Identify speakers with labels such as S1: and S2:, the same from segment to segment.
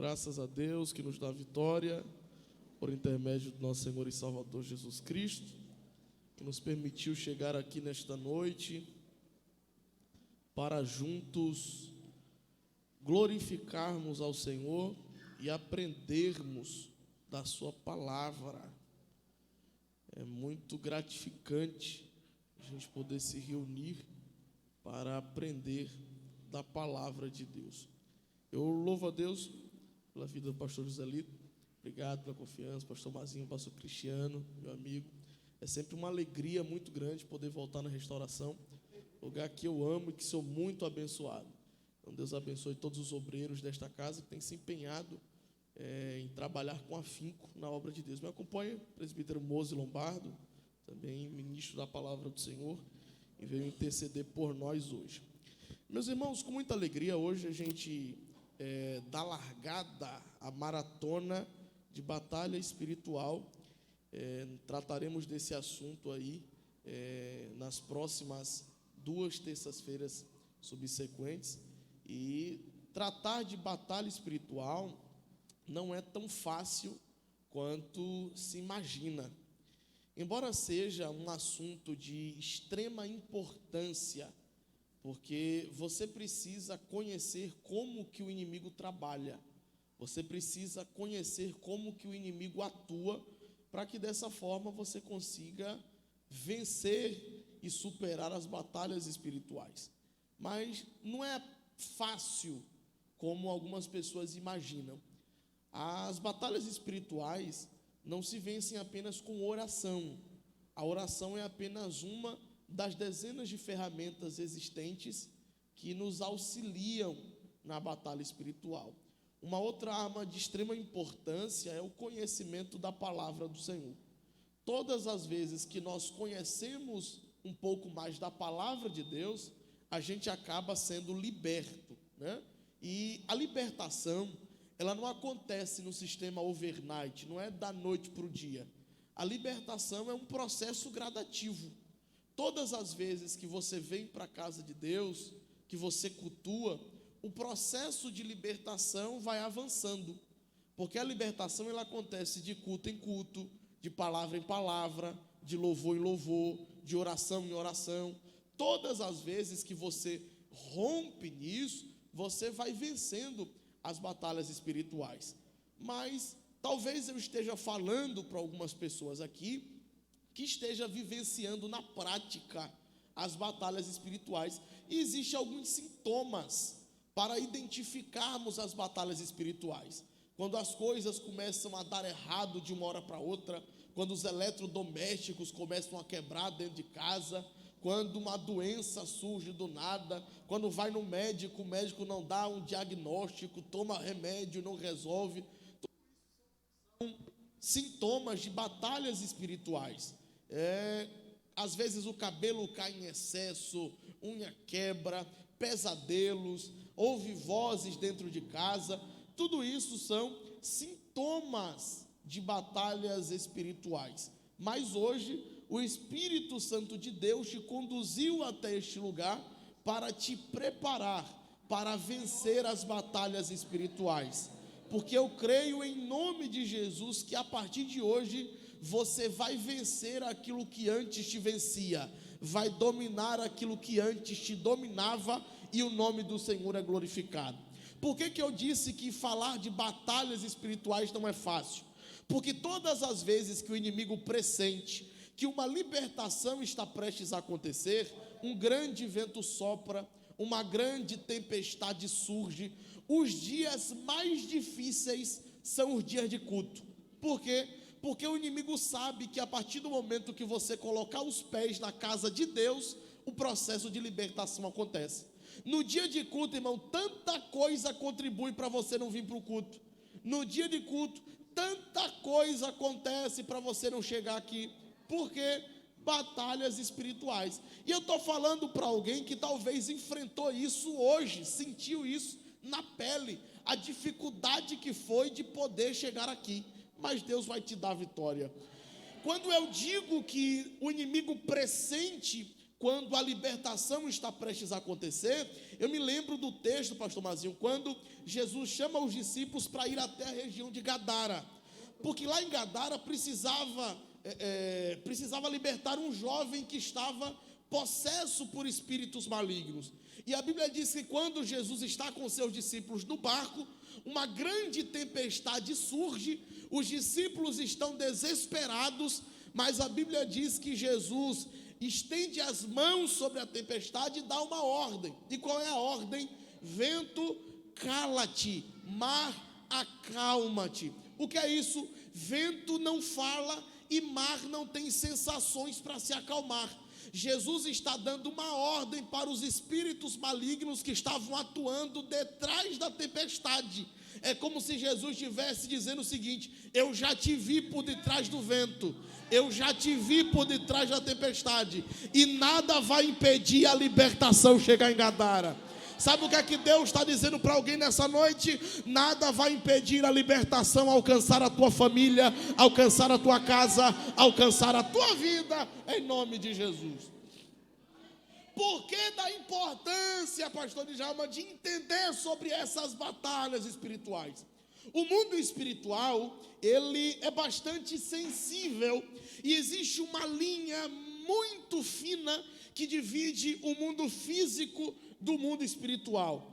S1: Graças a Deus que nos dá vitória por intermédio do nosso Senhor e Salvador Jesus Cristo, que nos permitiu chegar aqui nesta noite para juntos glorificarmos ao Senhor e aprendermos da sua palavra. É muito gratificante a gente poder se reunir para aprender da palavra de Deus. Eu louvo a Deus pela vida do pastor Joselito. Obrigado pela confiança, pastor Mazinho, pastor Cristiano, meu amigo. É sempre uma alegria muito grande poder voltar na restauração, lugar que eu amo e que sou muito abençoado. Então Deus abençoe todos os obreiros desta casa que têm se empenhado em trabalhar com afinco na obra de Deus. Me acompanha o presbítero Mose Lombardo, também ministro da palavra do Senhor, e veio interceder por nós hoje. Meus irmãos, com muita alegria, hoje a gente dá largada à maratona de batalha espiritual. Trataremos desse assunto aí nas próximas 2 terças-feiras subsequentes. E tratar de batalha espiritual não é tão fácil quanto se imagina. Embora seja um assunto de extrema importância, porque você precisa conhecer como que o inimigo trabalha, você precisa conhecer como que o inimigo atua, para que dessa forma você consiga vencer e superar as batalhas espirituais. Mas não é fácil como algumas pessoas imaginam. As batalhas espirituais não se vencem apenas com oração. A oração é apenas uma das dezenas de ferramentas existentes que nos auxiliam na batalha espiritual. Uma outra arma de extrema importância é o conhecimento da palavra do Senhor. Todas as vezes que nós conhecemos um pouco mais da palavra de Deus, a gente acaba sendo liberto, né? E a libertação, ela não acontece no sistema overnight, não é da noite para o dia. A libertação é um processo gradativo. Todas as vezes que você vem para a casa de Deus, que você cultua, o processo de libertação vai avançando. Porque a libertação ela acontece de culto em culto, de palavra em palavra, de louvor em louvor, de oração em oração. Todas as vezes que você rompe nisso, você vai vencendo as batalhas espirituais. Mas talvez eu esteja falando para algumas pessoas aqui que esteja vivenciando na prática as batalhas espirituais. E existem alguns sintomas para identificarmos as batalhas espirituais. Quando as coisas começam a dar errado de uma hora para outra, quando os eletrodomésticos começam a quebrar dentro de casa, quando uma doença surge do nada, quando vai no médico, o médico não dá um diagnóstico, toma remédio, não resolve. São sintomas de batalhas espirituais. Às vezes o cabelo cai em excesso, unha quebra, pesadelos, ouve vozes dentro de casa. Tudo isso são sintomas de batalhas espirituais. Mas hoje o Espírito Santo de Deus te conduziu até este lugar para te preparar para vencer as batalhas espirituais. Porque eu creio em nome de Jesus que a partir de hoje você vai vencer aquilo que antes te vencia, vai dominar aquilo que antes te dominava, e o nome do Senhor é glorificado. Por que eu disse que falar de batalhas espirituais não é fácil? Porque todas as vezes que o inimigo pressente que uma libertação está prestes a acontecer, um grande vento sopra, uma grande tempestade surge. Os dias mais difíceis são os dias de culto. Por quê? Porque o inimigo sabe que a partir do momento que você colocar os pés na casa de Deus, o processo de libertação acontece. No dia de culto, irmão, tanta coisa contribui para você não vir para o culto. No dia de culto, tanta coisa acontece para você não chegar aqui. Por quê? Batalhas espirituais. E eu estou falando para alguém que talvez enfrentou isso hoje, sentiu isso na pele, a dificuldade que foi de poder chegar aqui. Mas Deus vai te dar vitória. Quando eu digo que o inimigo pressente quando a libertação está prestes a acontecer, eu me lembro do texto, pastor Mazinho, quando Jesus chama os discípulos para ir até a região de Gadara, porque lá em Gadara precisava libertar um jovem que estava possesso por espíritos malignos. E a Bíblia diz que quando Jesus está com seus discípulos no barco, uma grande tempestade surge, os discípulos estão desesperados, mas a Bíblia diz que Jesus estende as mãos sobre a tempestade e dá uma ordem. E qual é a ordem? Vento, cala-te, mar, acalma-te. O que é isso? Vento não fala e mar não tem sensações para se acalmar. Jesus está dando uma ordem para os espíritos malignos que estavam atuando detrás da tempestade. É como se Jesus estivesse dizendo o seguinte: eu já te vi por detrás do vento, eu já te vi por detrás da tempestade, e nada vai impedir a libertação chegar em Gadara. Sabe o que é que Deus está dizendo para alguém nessa noite? Nada vai impedir a libertação alcançar a tua família, alcançar a tua casa, alcançar a tua vida, em nome de Jesus. Por que da importância, pastor Djalma, de entender sobre essas batalhas espirituais? O mundo espiritual, ele é bastante sensível, e existe uma linha muito fina que divide o mundo físico do mundo espiritual.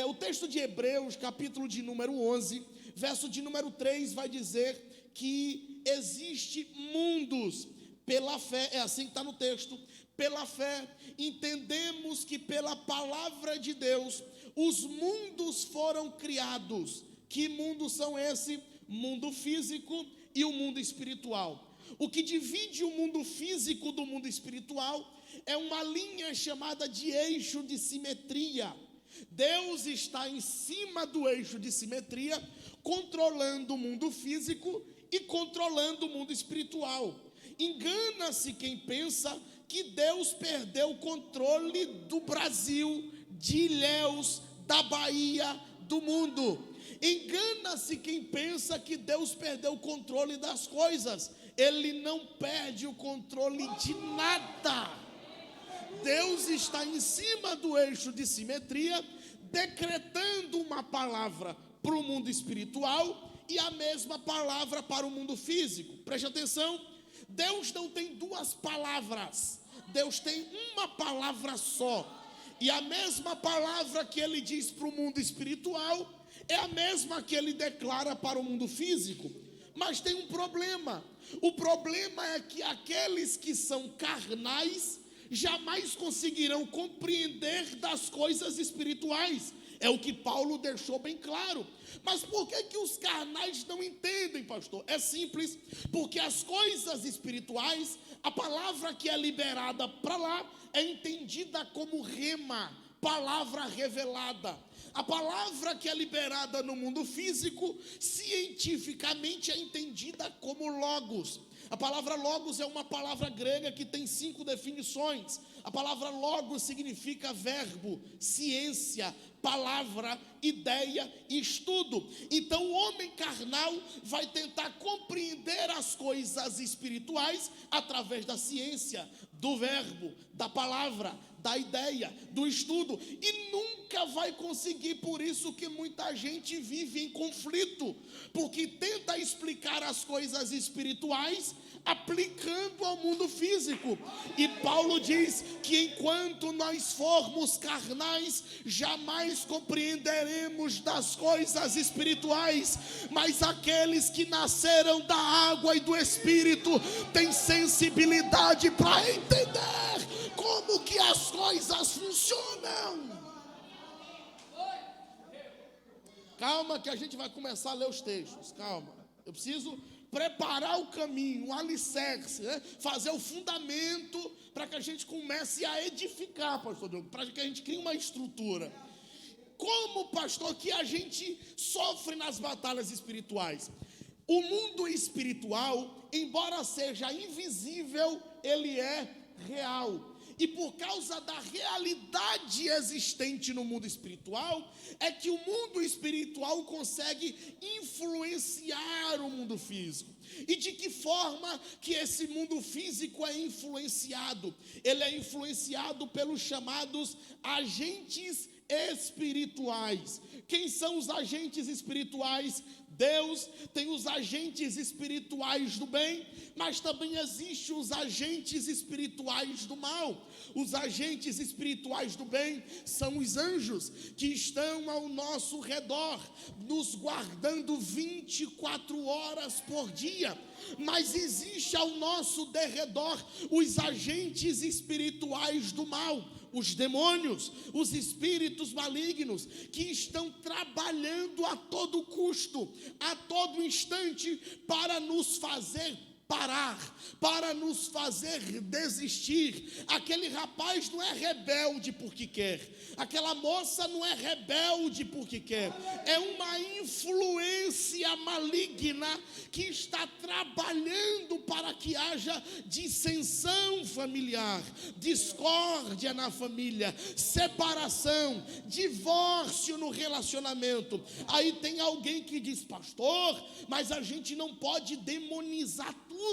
S1: O texto de Hebreus, capítulo de número 11, verso de número 3, vai dizer que existe mundos pela fé, é assim que está no texto. Pela fé, entendemos que pela palavra de Deus, os mundos foram criados. Que mundos são esses? Mundo físico e o mundo espiritual. O que divide o mundo físico do mundo espiritual é uma linha chamada de eixo de simetria. Deus está em cima do eixo de simetria, controlando o mundo físico e controlando o mundo espiritual. Engana-se quem pensa que Deus perdeu o controle do Brasil, de Ilhéus, da Bahia, do mundo. Engana-se quem pensa que Deus perdeu o controle das coisas. Ele não perde o controle de nada. Deus está em cima do eixo de simetria, decretando uma palavra para o mundo espiritual e a mesma palavra para o mundo físico. Preste atenção, Deus não tem duas palavras, Deus tem uma palavra só. E a mesma palavra que ele diz para o mundo espiritual é a mesma que ele declara para o mundo físico. Mas tem um problema. O problema é que aqueles que são carnais jamais conseguirão compreender das coisas espirituais. É o que Paulo deixou bem claro. Mas por que os carnais não entendem, pastor? É simples, porque as coisas espirituais, a palavra que é liberada para lá é entendida como rema, palavra revelada. A palavra que é liberada no mundo físico, cientificamente é entendida como logos. A palavra logos é uma palavra grega que tem 5 definições. A palavra logos significa verbo, ciência, palavra, ideia e estudo. Então o homem carnal vai tentar compreender as coisas espirituais através da ciência, do verbo, da palavra, da ideia, do estudo, e nunca vai conseguir. Por isso que muita gente vive em conflito, porque tenta explicar as coisas espirituais aplicando ao mundo físico. E Paulo diz que enquanto nós formos carnais, jamais compreenderemos das coisas espirituais, mas aqueles que nasceram da água e do Espírito têm sensibilidade para entender como que as coisas funcionam. Calma que a gente vai começar a ler os textos, calma. Eu preciso preparar o caminho, o alicerce, né? Fazer o fundamento para que a gente comece a edificar, pastor Diogo, para que a gente crie uma estrutura. Como, pastor, que a gente sofre nas batalhas espirituais? O mundo espiritual, embora seja invisível, ele é real. e por causa da realidade existente no mundo espiritual, é que o mundo espiritual consegue influenciar o mundo físico. E de que forma que esse mundo físico é influenciado? Ele é influenciado pelos chamados agentes espirituais. Quem são os agentes espirituais? Deus tem os agentes espirituais do bem, mas também existem os agentes espirituais do mal. Os agentes espirituais do bem são os anjos que estão ao nosso redor, nos guardando 24 horas por dia. Mas existe ao nosso derredor os agentes espirituais do mal, os demônios, os espíritos malignos, que estão trabalhando a todo custo, a todo instante, para nos fazer parar, para nos fazer desistir. Aquele rapaz não é rebelde porque quer, aquela moça não é rebelde porque quer, é uma influência maligna que está trabalhando para que haja dissensão familiar, discórdia na família, separação, divórcio no relacionamento. Aí tem alguém que diz: pastor, mas a gente não pode demonizar tudo.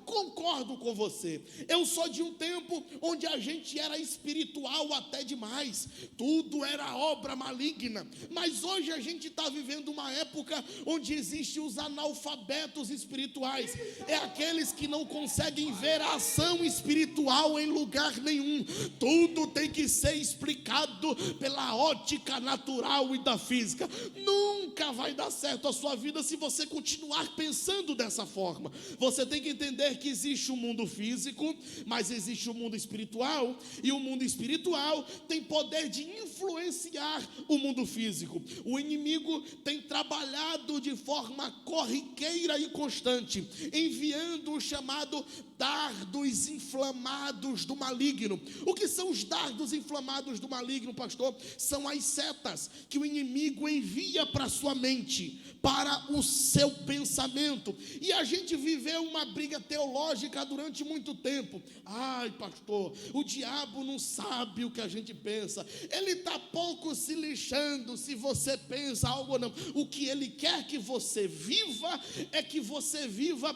S1: Concordo com você. Eu sou de um tempo onde a gente era espiritual até demais, tudo era obra maligna. Mas hoje a gente está vivendo uma época onde existem os analfabetos espirituais, é aqueles que não conseguem ver a ação espiritual em lugar nenhum. Tudo tem que ser explicado pela ótica natural e da física. Nunca vai dar certo a sua vida se você continuar pensando dessa forma. Você tem que entender que existe o mundo físico, mas existe o mundo espiritual, e o mundo espiritual tem poder de influenciar o mundo físico. O inimigo tem trabalhado de forma corriqueira e constante, enviando o chamado dardos inflamados do maligno. O que são os dardos inflamados do maligno, pastor? São as setas que o inimigo envia para a sua mente, para o seu pensamento. E a gente viveu uma briga teológica durante muito tempo. Ai, pastor, o diabo não sabe o que a gente pensa, ele está pouco se lixando se você pensa algo ou não. O que ele quer que você viva é que você viva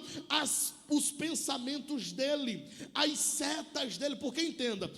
S1: os pensamentos dele, as setas dele. Porque entenda,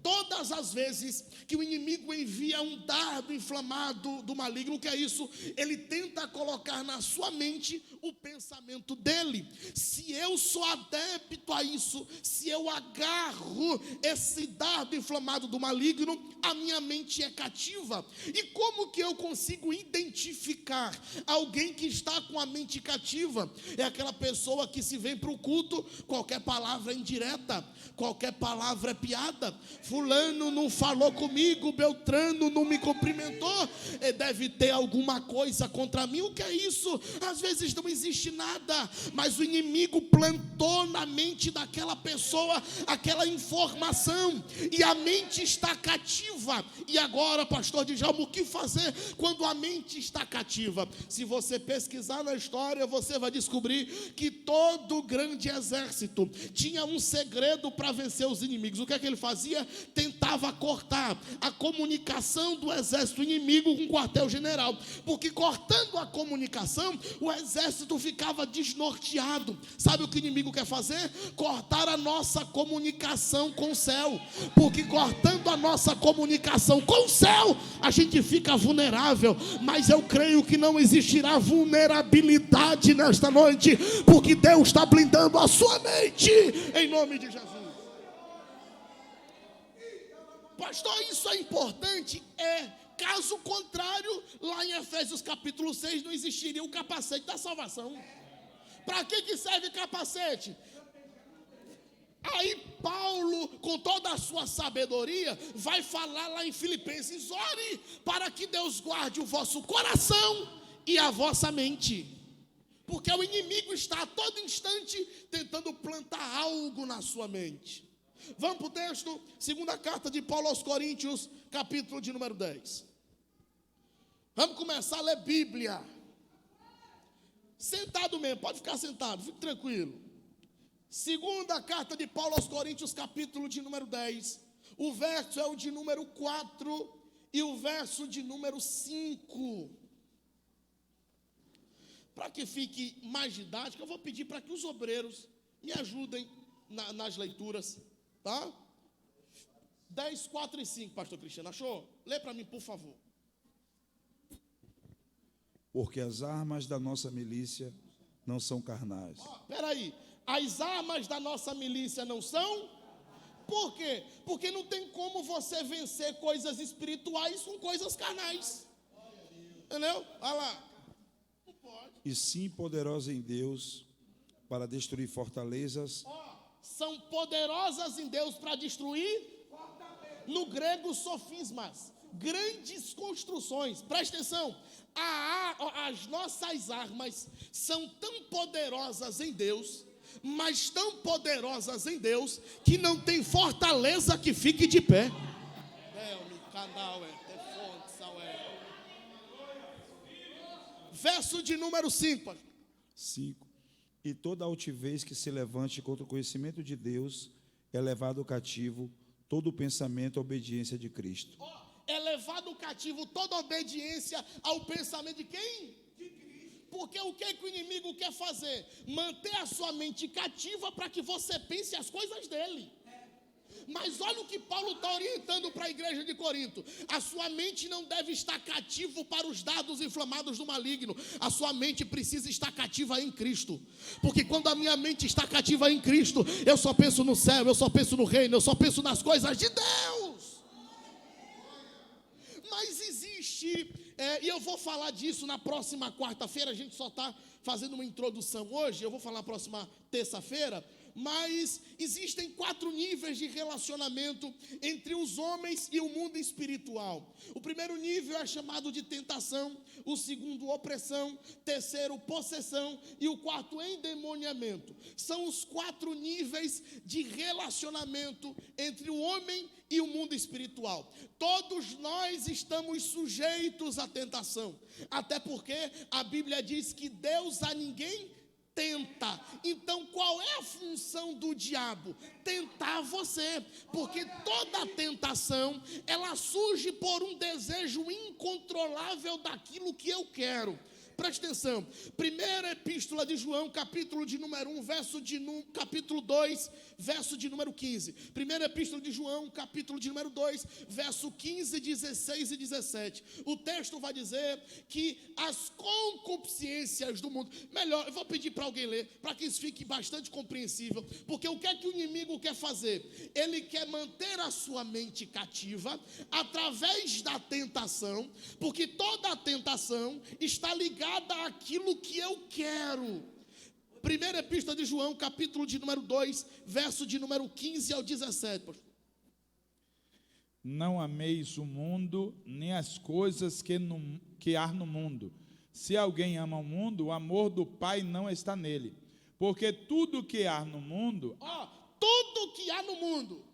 S1: todas as vezes que o inimigo envia um dardo inflamado do maligno, o que é isso? Ele tenta colocar na sua mente o pensamento dele. Se eu sou adepto a isso, se eu agarro esse dardo inflamado do maligno, a minha mente é cativa. E como que eu consigo identificar alguém que está com a mente cativa? É aquela pessoa que, se vem para o culto, qualquer palavra é indireta, qualquer palavra é piada. Fulano não falou comigo, Beltrano não me cumprimentou, deve ter alguma coisa contra mim. O que é isso? Às vezes não existe nada, mas o inimigo plantou na mente daquela pessoa aquela informação, e a mente está cativa. E agora, pastor Djalma, o que fazer quando a mente está cativa? Se você pesquisar na história, você vai descobrir que todo grande exército tinha um segredo para vencer os inimigos. O que é que ele fazia? Tentava cortar a comunicação do exército inimigo com o quartel-general, porque cortando a comunicação, o exército ficava desnorteado. Sabe o que o inimigo quer fazer? Cortar a nossa comunicação com o céu, porque cortando a nossa comunicação com o céu, a gente fica vulnerável. Mas eu creio que não existirá vulnerabilidade nesta noite, porque Deus está blindando a sua mente, em nome de Jesus. Pastor, isso é importante? Caso contrário, lá em Efésios capítulo 6 não existiria o capacete da salvação. Para que serve capacete? Aí Paulo, com toda a sua sabedoria, vai falar lá em Filipenses: ore para que Deus guarde o vosso coração e a vossa mente, porque o inimigo está a todo instante tentando plantar algo na sua mente. Vamos para o texto, segunda carta de Paulo aos Coríntios, capítulo de número 10. Vamos começar a ler Bíblia. Sentado mesmo, pode ficar sentado, fique tranquilo. Segunda carta de Paulo aos Coríntios, capítulo de número 10. O verso é o de número 4 e o verso de número 5. Para que fique mais didático, eu vou pedir para que os obreiros me ajudem nas leituras, tá? 10, 4 e 5, pastor Cristiano, achou? Lê para mim, por favor.
S2: Porque as armas da nossa milícia não são carnais.
S1: Peraí, as armas da nossa milícia não são? Por quê? Porque não tem como você vencer coisas espirituais com coisas carnais. Entendeu? Olha lá. Não pode.
S2: E sim poderosa em Deus para destruir fortalezas.
S1: São poderosas em Deus para destruir, no grego, sofismas, grandes construções. Presta atenção, as nossas armas são tão poderosas em Deus, mas tão poderosas em Deus, que não tem fortaleza que fique de pé. Verso de número 5.
S2: 5. E toda altivez que se levante contra o conhecimento de Deus é levado cativo todo o pensamento à obediência de Cristo.
S1: É levado cativo toda obediência ao pensamento de quem? De Cristo. Porque o que o inimigo quer fazer? Manter a sua mente cativa para que você pense as coisas dele. Mas olha o que Paulo está orientando para a igreja de Corinto. A sua mente não deve estar cativa para os dardos inflamados do maligno. A sua mente precisa estar cativa em Cristo. Porque quando a minha mente está cativa em Cristo, eu só penso no céu, eu só penso no reino, eu só penso nas coisas de Deus. Mas existe, e eu vou falar disso na próxima quarta-feira. A gente só está fazendo uma introdução hoje, eu vou falar na próxima terça-feira. Mas existem 4 níveis de relacionamento entre os homens e o mundo espiritual. O primeiro nível é chamado de tentação, o segundo, opressão, terceiro, possessão e o quarto, endemoniamento. São os 4 níveis de relacionamento entre o homem e o mundo espiritual. Todos nós estamos sujeitos à tentação, até porque a Bíblia diz que Deus a ninguém tenta. Então qual é a função do diabo? Tentar você, porque toda tentação, ela surge por um desejo incontrolável daquilo que eu quero. Presta atenção, primeira epístola de João, capítulo de número 1, capítulo 2, verso de número 15. Primeira epístola de João, capítulo de número 2, verso 15, 16 e 17. O texto vai dizer que as concupiscências do mundo, melhor, eu vou pedir para alguém ler, para que isso fique bastante compreensível, porque o que é que o inimigo quer fazer? Ele quer manter a sua mente cativa, através da tentação, porque toda a tentação está ligada àquilo que eu quero. Primeira epístola de João, capítulo de número 2, verso de número 15 ao 17.
S3: Não ameis o mundo, nem as coisas que há no mundo. Se alguém ama o mundo, o amor do Pai não está nele. Porque tudo que há no mundo,
S1: tudo que há no mundo,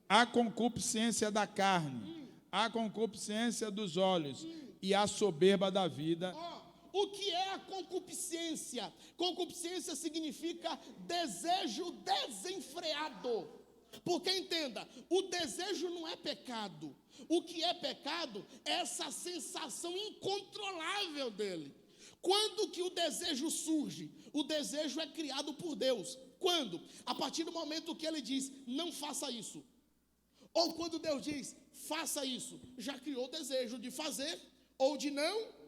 S3: a concupiscência da carne, a concupiscência dos olhos e a soberba da vida.
S1: O que é a concupiscência? Concupiscência significa desejo desenfreado. Porque entenda, o desejo não é pecado. O que é pecado é essa sensação incontrolável dele. Quando que o desejo surge? O desejo é criado por Deus. Quando? A partir do momento que ele diz, não faça isso. Ou quando Deus diz, faça isso. Já criou o desejo de fazer ou de não.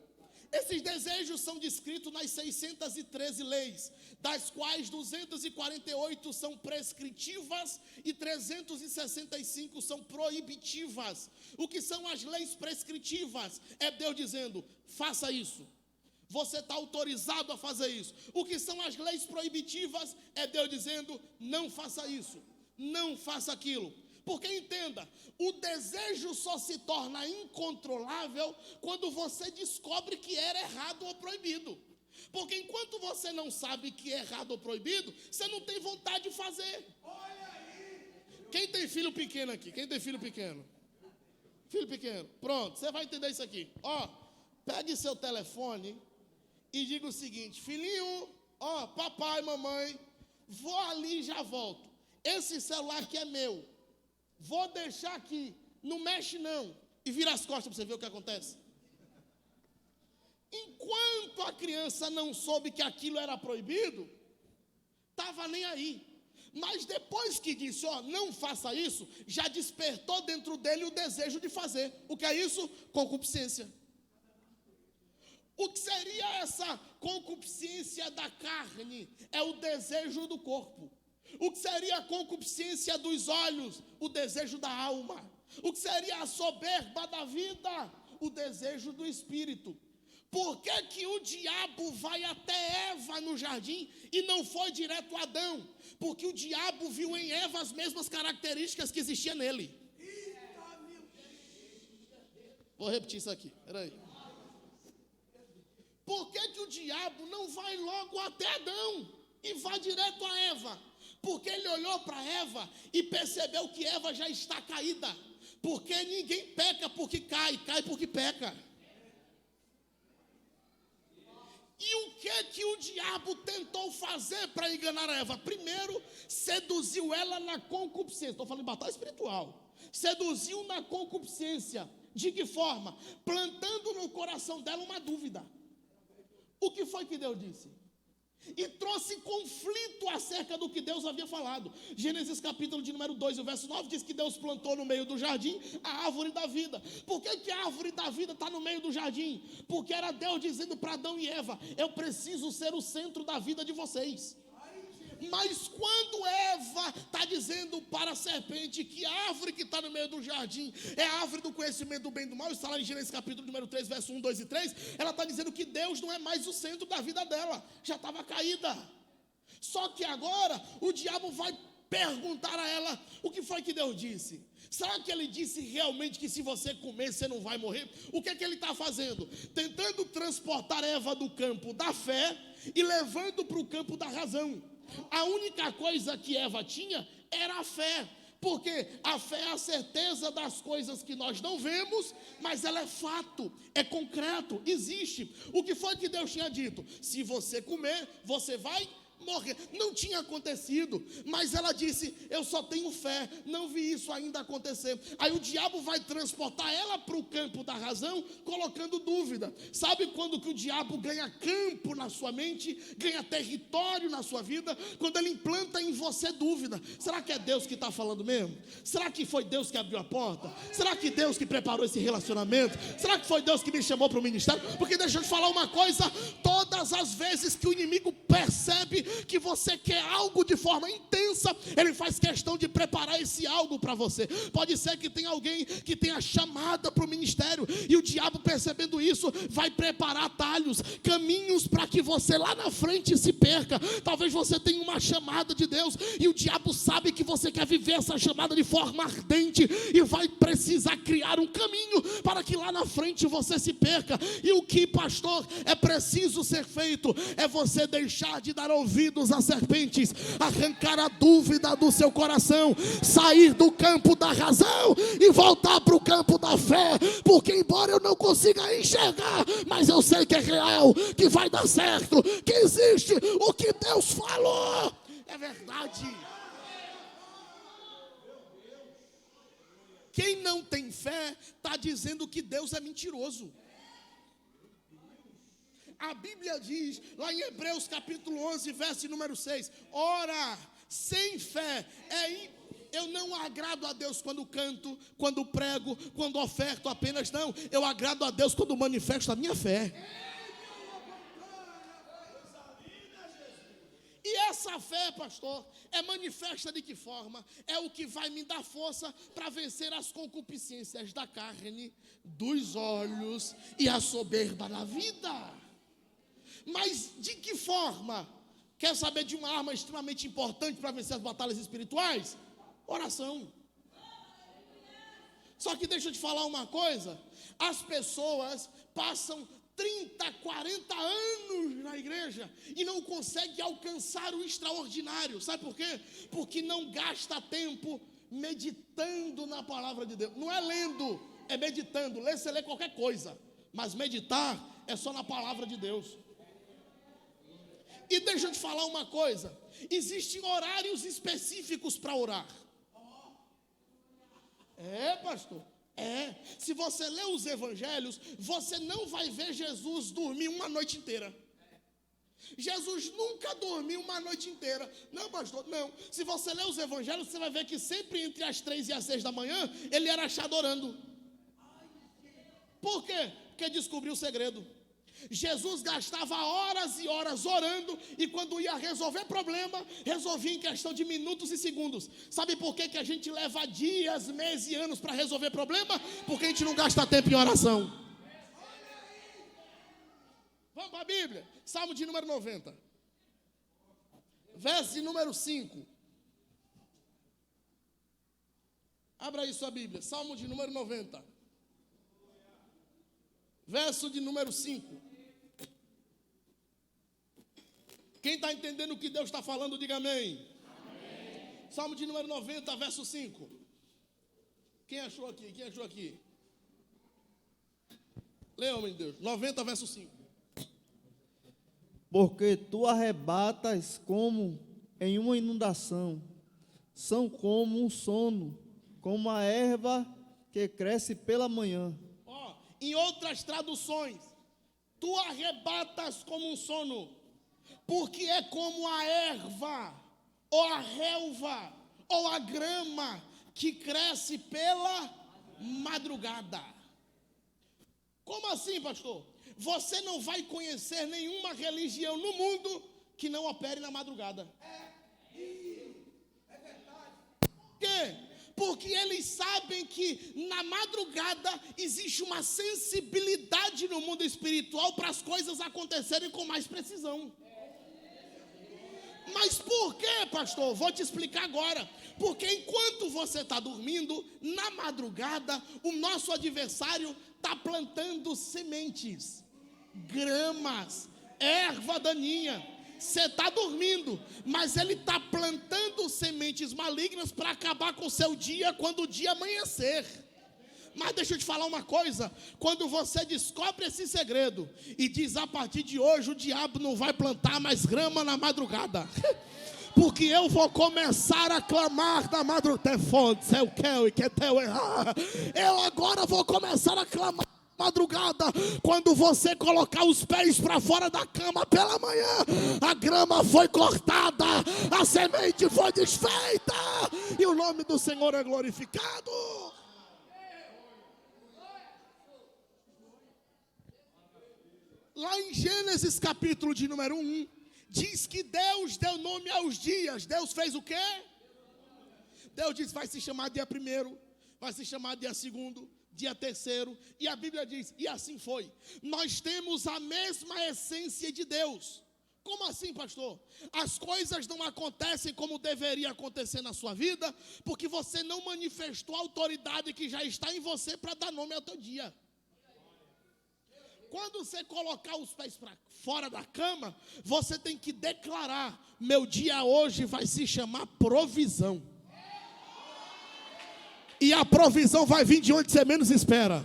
S1: Esses desejos são descritos nas 613 leis, das quais 248 são prescritivas e 365 são proibitivas. O que são as leis prescritivas? É Deus dizendo, faça isso. Você está autorizado a fazer isso. O que são as leis proibitivas? É Deus dizendo, não faça isso, não faça aquilo. Porque entenda, o desejo só se torna incontrolável quando você descobre que era errado ou proibido. Porque enquanto você não sabe que é errado ou proibido, você não tem vontade de fazer. Quem tem filho pequeno aqui? Quem tem filho pequeno? Filho pequeno. Pronto, você vai entender isso aqui. Pegue seu telefone e diga o seguinte, filhinho, papai, mamãe, vou ali e já volto. Esse celular aqui é meu. Vou deixar aqui. Não mexe não. E vira as costas para você ver o que acontece. Enquanto a criança não soube que aquilo era proibido, estava nem aí. Mas depois que disse, não faça isso, já despertou dentro dele o desejo de fazer. O que é isso? Concupiscência. O que seria essa concupiscência da carne? É o desejo do corpo. O que seria a concupiscência dos olhos? O desejo da alma. O que seria a soberba da vida? O desejo do espírito. Por que o diabo vai até Eva no jardim e não foi direto a Adão? Porque o diabo viu em Eva as mesmas características que existiam nele. Vou repetir isso aqui, peraí. Por que o diabo não vai logo até Adão e vai direto a Eva? Porque ele olhou para Eva e percebeu que Eva já está caída. Porque ninguém peca porque cai, cai porque peca. E o que o diabo tentou fazer para enganar a Eva? Primeiro, seduziu ela na concupiscência. Estou falando em batalha espiritual. Seduziu na concupiscência. De que forma? Plantando no coração dela uma dúvida. O que foi que Deus disse? E trouxe conflito acerca do que Deus havia falado. Gênesis capítulo de número 2, o verso 9 diz que Deus plantou no meio do jardim a árvore da vida. Por que a árvore da vida está no meio do jardim? Porque era Deus dizendo para Adão e Eva: eu preciso ser o centro da vida de vocês. Mas quando Eva está dizendo para a serpente que a árvore que está no meio do jardim é a árvore do conhecimento do bem e do mal, está lá em Gênesis capítulo número 3, verso 1, 2 e 3, ela está dizendo que Deus não é mais o centro da vida dela, já estava caída. Só que agora o diabo vai perguntar a ela: o que foi que Deus disse? Será que ele disse realmente que se você comer você não vai morrer? O que é que ele está fazendo? Tentando transportar Eva do campo da fé e levando para o campo da razão. A única coisa que Eva tinha era a fé, porque a fé é a certeza das coisas que nós não vemos, mas ela é fato, é concreto, existe. O que foi que Deus tinha dito? Se você comer, você vai morrer. Não tinha acontecido, mas ela disse: eu só tenho fé, não vi isso ainda acontecer. Aí o diabo vai transportar ela para o campo da razão, colocando dúvida. Sabe quando que o diabo ganha campo na sua mente, ganha território na sua vida? Quando ele implanta em você dúvida. Será que é Deus que está falando mesmo? Será que foi Deus que abriu a porta? Será que Deus que preparou esse relacionamento? Será que foi Deus que me chamou para o ministério? Porque deixa eu te falar uma coisa: todas as vezes que o inimigo percebe que você quer algo de forma intensa, ele faz questão de preparar esse algo para você. Pode ser que tenha alguém que tenha chamada para o ministério, e o diabo, percebendo isso, vai preparar atalhos, caminhos para que você lá na frente se perca. Talvez você tenha uma chamada de Deus, e o diabo sabe que você quer viver essa chamada de forma ardente, e vai precisar criar um caminho para que lá na frente você se perca. E o que, pastor, é preciso ser feito? É você deixar de dar ouvidos às serpentes, arrancar a dúvida do seu coração, sair do campo da razão e voltar para o campo da fé. Porque embora eu não consiga enxergar, mas eu sei que é real, que vai dar certo, que existe o que Deus falou, é verdade. Quem não tem fé está dizendo que Deus é mentiroso. A Bíblia diz, lá em Hebreus capítulo 11, verso número 6, ora, sem fé eu não agrado a Deus quando canto, quando prego, quando oferto apenas, não. Eu agrado a Deus quando manifesto a minha fé. E essa fé, pastor, é manifesta de que forma? É o que vai me dar força para vencer as concupiscências da carne, dos olhos e a soberba na vida. Mas de que forma? Quer saber de uma arma extremamente importante para vencer as batalhas espirituais? Oração. Só que deixa eu te falar uma coisa: as pessoas passam 30, 40 anos na igreja e não conseguem alcançar o extraordinário. Sabe por quê? Porque não gasta tempo meditando na palavra de Deus. Não é lendo, é meditando. Ler, você lê qualquer coisa, mas meditar é só na palavra de Deus. E deixa eu te falar uma coisa: existem horários específicos para orar. Pastor. Se você ler os evangelhos, você não vai ver Jesus dormir uma noite inteira. Jesus nunca dormiu uma noite inteira. Não, pastor, não. Se você ler os evangelhos, você vai ver que sempre entre as 3 e as 6 da manhã, ele era achado orando. Por quê? Porque descobriu o segredo. Jesus gastava horas e horas orando, e quando ia resolver problema, resolvia em questão de minutos e segundos. Sabe por que a gente leva dias, meses e anos para resolver problema? Porque a gente não gasta tempo em oração. Vamos para a Bíblia, Salmo de número 90, verso de número 5. Abra aí sua Bíblia, Salmo de número 90, verso de número 5. Quem está entendendo o que Deus está falando, diga amém. Amém. Salmo de número 90, verso 5. Quem achou aqui? Quem achou aqui? Leia, homem de Deus. 90, verso 5.
S4: Porque tu arrebatas como em uma inundação, são como um sono, como a erva que cresce pela manhã.
S1: Em outras traduções, tu arrebatas como um sono, porque é como a erva, ou a relva, ou a grama que cresce pela madrugada. Como assim, pastor? Você não vai conhecer nenhuma religião no mundo que não opere na madrugada. Por quê? Porque eles sabem que na madrugada existe uma sensibilidade no mundo espiritual para as coisas acontecerem com mais precisão. Mas por quê, pastor? Vou te explicar agora. Porque enquanto você está dormindo, na madrugada, o nosso adversário está plantando sementes, gramas, erva daninha. Você está dormindo, mas ele está plantando sementes malignas para acabar com o seu dia quando o dia amanhecer. Mas deixa eu te falar uma coisa: quando você descobre esse segredo e diz, a partir de hoje o diabo não vai plantar mais grama na madrugada, porque eu vou começar a clamar na madrugada, eu agora vou começar a clamar madrugada. Quando você colocar os pés para fora da cama pela manhã, a grama foi cortada, a semente foi desfeita e o nome do Senhor é glorificado. Lá em Gênesis capítulo de número 1, diz que Deus deu nome aos dias. Deus fez o quê? Deus disse, vai se chamar dia 1º, vai se chamar dia 2º, dia 3º, e a Bíblia diz, e assim foi. Nós temos a mesma essência de Deus. Como assim, pastor? As coisas não acontecem como deveria acontecer na sua vida, porque você não manifestou a autoridade que já está em você para dar nome ao teu dia. Quando você colocar os pés para fora da cama, você tem que declarar, meu dia hoje vai se chamar provisão. E a provisão vai vir de onde você menos espera.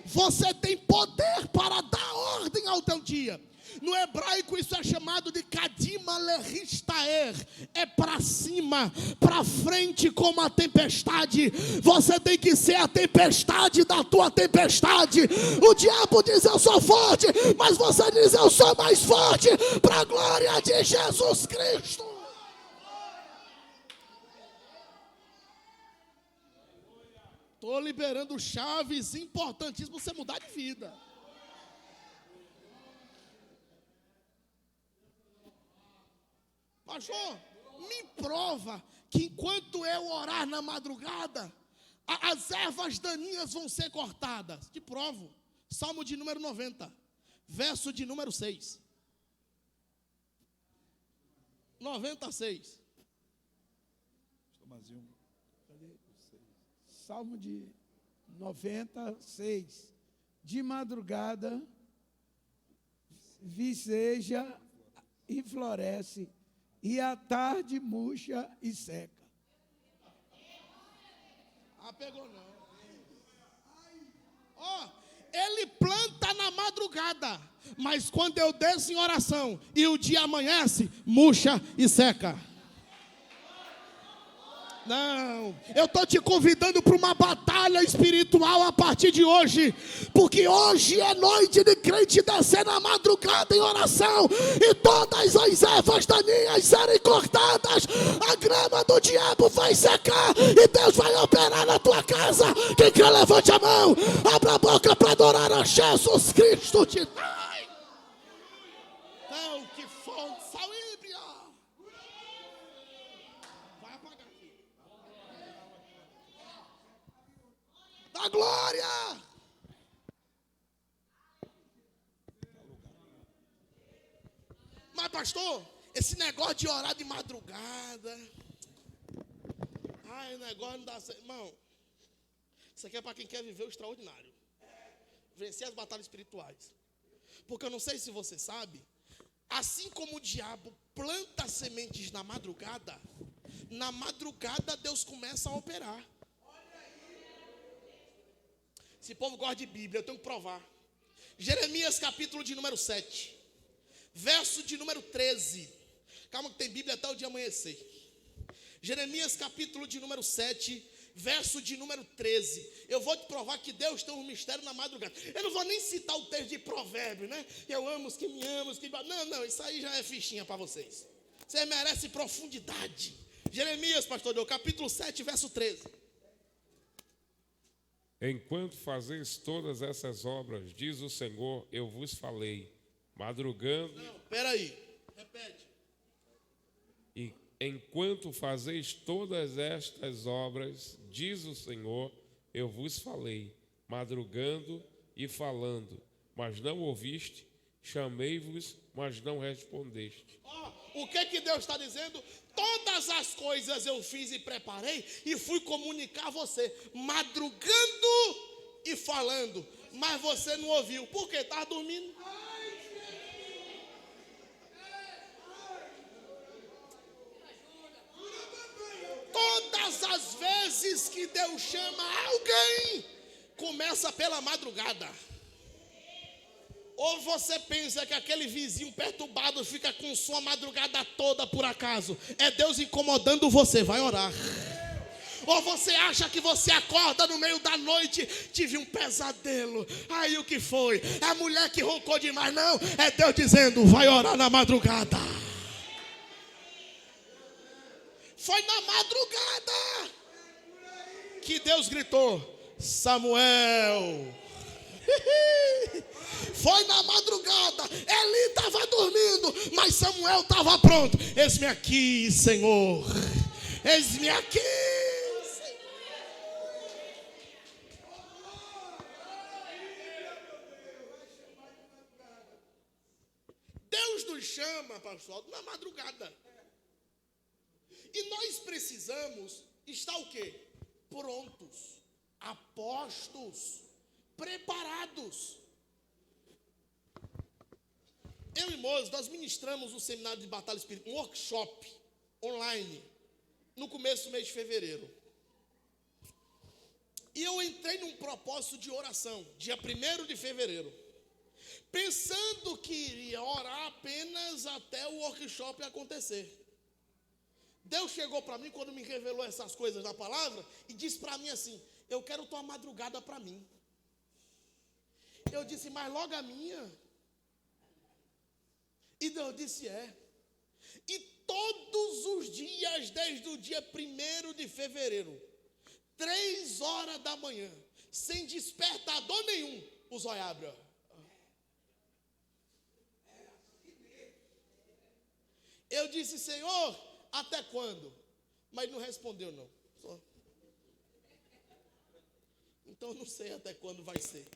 S1: Você tem poder para dar ordem ao teu dia. No hebraico isso é chamado de kadima leristaer. É para cima, para frente como a tempestade. Você tem que ser a tempestade da tua tempestade. O diabo diz eu sou forte, mas você diz eu sou mais forte, para a glória de Jesus Cristo. Estou liberando chaves importantíssimas para você mudar de vida. Pastor, me prova que enquanto eu orar na madrugada, as ervas daninhas vão ser cortadas. Te provo. Salmo de número 90, verso de número 6. 96.
S5: Salmo de 96. De madrugada viceja e floresce, e à tarde murcha e seca.
S1: Pegou não. Ele planta brota na madrugada, mas quando eu desço em oração e o dia amanhece, murcha e seca. Não, eu estou te convidando para uma batalha espiritual a partir de hoje, porque hoje é noite de crente descer na madrugada em oração, e todas as ervas daninhas serem cortadas, a grama do diabo vai secar, e Deus vai operar na tua casa. Quem quer, levante a mão, abra a boca para adorar a Jesus Cristo de Deus. Não, que fonte salíbria. Vai apagar aqui. Da glória. Mas pastor, esse negócio de orar de madrugada, ai, o negócio não dá certo. Irmão, isso aqui é para quem quer viver o extraordinário, vencer as batalhas espirituais. Porque eu não sei se você sabe, assim como o diabo planta sementes na madrugada Deus começa a operar. Esse povo gosta de Bíblia, eu tenho que provar. Jeremias capítulo de número 7, verso de número 13. Calma que tem Bíblia até o dia amanhecer. Jeremias capítulo de número 7, verso de número 13. Eu vou te provar que Deus tem um mistério na madrugada. Eu não vou nem citar o texto de provérbio, né? Eu amo os que me amam, os que... Não, isso aí já é fichinha para vocês. Você merece profundidade. Jeremias, pastor Diogo, capítulo 7, verso 13.
S6: Enquanto fazeis todas essas obras, diz o Senhor, eu vos falei, madrugando...
S1: Não, peraí, repete.
S6: E enquanto fazeis todas estas obras, diz o Senhor, eu vos falei, madrugando e falando, mas não ouviste, chamei-vos, mas não respondeste.
S1: O que Deus está dizendo? Todas as coisas eu fiz e preparei e fui comunicar a você, madrugando e falando, mas você não ouviu. Por quê? Estava dormindo. Todas as vezes que Deus chama alguém, começa pela madrugada. Ou você pensa que aquele vizinho perturbado fica com sua madrugada toda por acaso? É Deus incomodando você, vai orar. Ou você acha que você acorda no meio da noite, tive um pesadelo, aí o que foi? É a mulher que roncou demais? Não, é Deus dizendo, vai orar na madrugada. Foi na madrugada que Deus gritou, Samuel. Foi na madrugada, Eli estava dormindo, mas Samuel estava pronto. Eis-me aqui, Senhor. Eis-me aqui, Senhor. Deus nos chama, pastor, na madrugada. E nós precisamos estar o quê? Prontos, apostos, preparados. Eu e Moisés, nós ministramos um seminário de batalha espiritual, um workshop online, no começo do mês de fevereiro. E eu entrei num propósito de oração, dia 1º de fevereiro, pensando que iria orar apenas até o workshop acontecer. Deus chegou para mim, quando me revelou essas coisas da palavra, e disse para mim assim, eu quero tua madrugada para mim. Eu disse, mas logo a minha. E Deus disse, é. E todos os dias, desde o dia 1º de fevereiro, 3 horas da manhã, sem despertador nenhum, os olhos abrem. Eu disse, Senhor, até quando? Mas não respondeu não. Só. Então não sei até quando vai ser.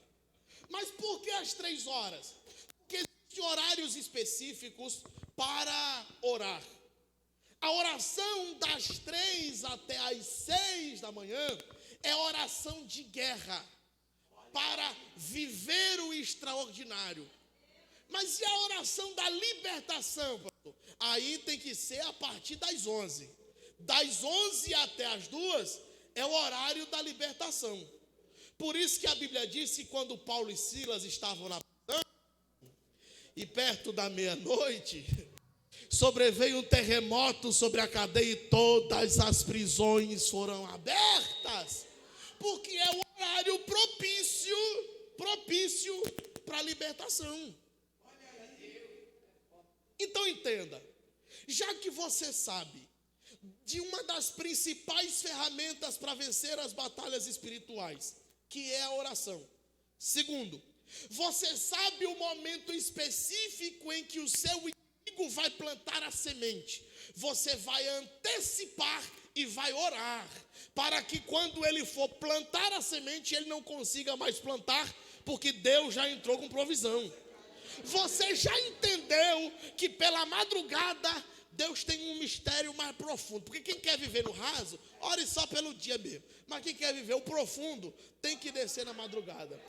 S1: Mas por que as 3 horas? Porque existem horários específicos para orar. A oração das 3 até as 6 da manhã é oração de guerra, para viver o extraordinário. Mas e a oração da libertação, pastor? Aí tem que ser a partir das 11. Das 11 até as 2 é o horário da libertação. Por isso que a Bíblia diz que quando Paulo e Silas estavam na e perto da meia-noite, sobreveio um terremoto sobre a cadeia e todas as prisões foram abertas, porque é o horário propício para a libertação. Então entenda, já que você sabe de uma das principais ferramentas para vencer as batalhas espirituais, que é a oração. Segundo, você sabe o momento específico em que o seu inimigo vai plantar a semente. Você vai antecipar e vai orar, para que quando ele for plantar a semente, ele não consiga mais plantar, porque Deus já entrou com provisão. Você já entendeu que pela madrugada Deus tem um mistério mais profundo, porque quem quer viver no raso, ore só pelo dia mesmo, mas quem quer viver o profundo, tem que descer na madrugada.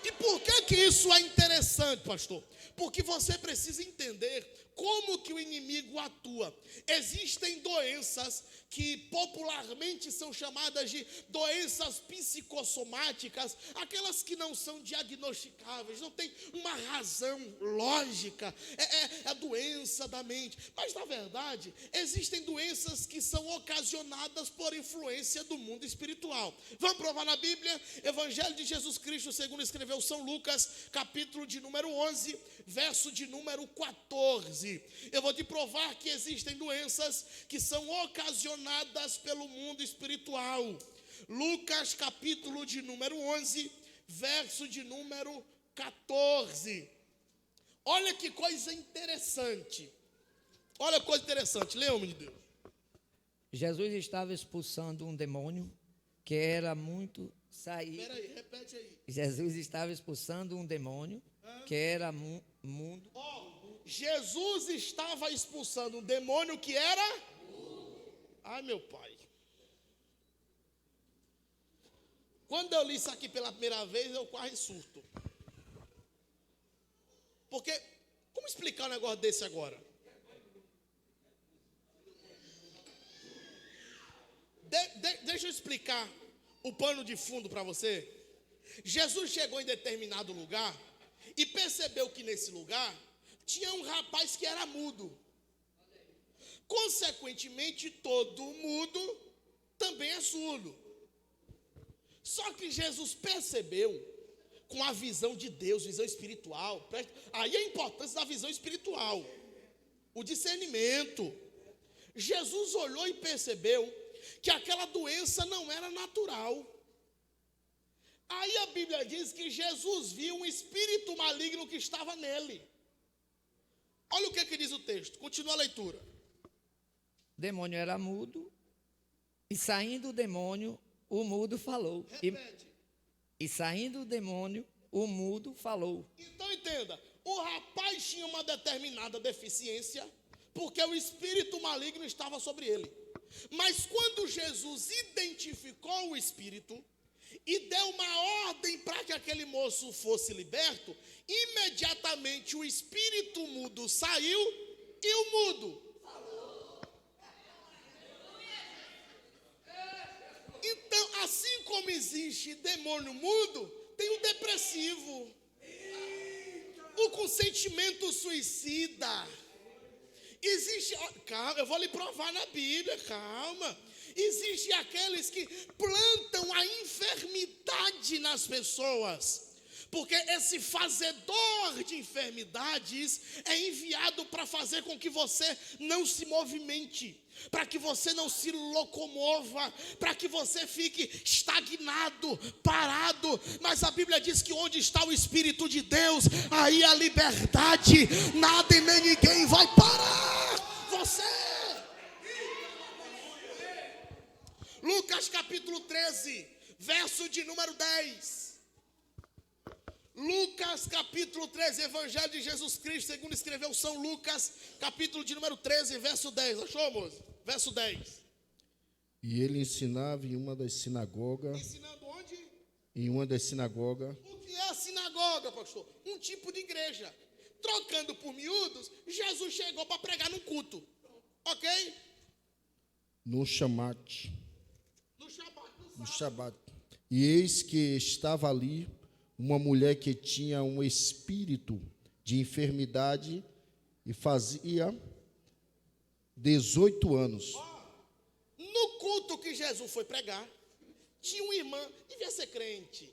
S1: E por que isso é interessante, pastor? Porque você precisa entender como que o inimigo atua. Existem doenças que popularmente são chamadas de doenças psicossomáticas, aquelas que não são diagnosticáveis, não tem uma razão lógica, é a doença da mente. Mas na verdade, existem doenças que são ocasionadas por influência do mundo espiritual. Vamos provar na Bíblia? Evangelho de Jesus Cristo, segundo escreveu São Lucas, capítulo de número 11, verso de número 14. Eu vou te provar que existem doenças que são ocasionadas pelo mundo espiritual. Lucas, capítulo de número 11, verso de número 14. Olha que coisa interessante. Olha que coisa interessante. Leia, homem de Deus.
S7: Jesus estava expulsando um demônio que era muito saído.
S1: Espera aí, repete aí.
S7: Jesus estava expulsando um demônio que era mundo.
S1: Jesus estava expulsando um demônio que era... Ai, meu pai. Quando eu li isso aqui pela primeira vez, eu quase surto. Porque, como explicar um negócio desse agora? Deixa eu explicar o pano de fundo para você. Jesus chegou em determinado lugar e percebeu que nesse lugar tinha um rapaz que era mudo. Consequentemente, todo mudo também é surdo. Só que Jesus percebeu, com a visão de Deus, visão espiritual, aí a importância da visão espiritual, o discernimento. Jesus olhou e percebeu que aquela doença não era natural. Aí a Bíblia diz que Jesus viu um espírito maligno que estava nele. Olha o que diz o texto, continua a leitura.
S7: O demônio era mudo, e saindo o demônio, o mudo falou.
S1: Repete.
S7: E saindo o demônio, o mudo falou.
S1: Então entenda, o rapaz tinha uma determinada deficiência, porque o espírito maligno estava sobre ele. Mas quando Jesus identificou o espírito e deu uma ordem para que aquele moço fosse liberto, imediatamente o espírito mudo saiu e o mudo falou. Então, assim como existe demônio mudo, tem o depressivo, o com sentimento suicida. Existe, calma, eu vou lhe provar na Bíblia, calma. Existem aqueles que plantam a enfermidade nas pessoas, porque esse fazedor de enfermidades é enviado para fazer com que você não se movimente, para que você não se locomova, para que você fique estagnado, parado. Mas a Bíblia diz que onde está o Espírito de Deus, aí a liberdade, nada e nem ninguém vai parar você. Lucas capítulo 13, verso de número 10. Lucas capítulo 13, Evangelho de Jesus Cristo, segundo escreveu São Lucas, capítulo de número 13, verso 10. Achou, moço? Verso 10.
S8: E ele ensinava em uma das sinagogas.
S1: Ensinando onde?
S8: Em uma das sinagogas.
S1: O que é a sinagoga, pastor? Um tipo de igreja. Trocando por miúdos, Jesus chegou para pregar num culto. Ok?
S8: No Shabat.
S1: No Shabat.
S8: E eis que estava ali uma mulher que tinha um espírito de enfermidade e fazia 18 anos.
S1: No culto que Jesus foi pregar, tinha uma irmã, devia ser crente.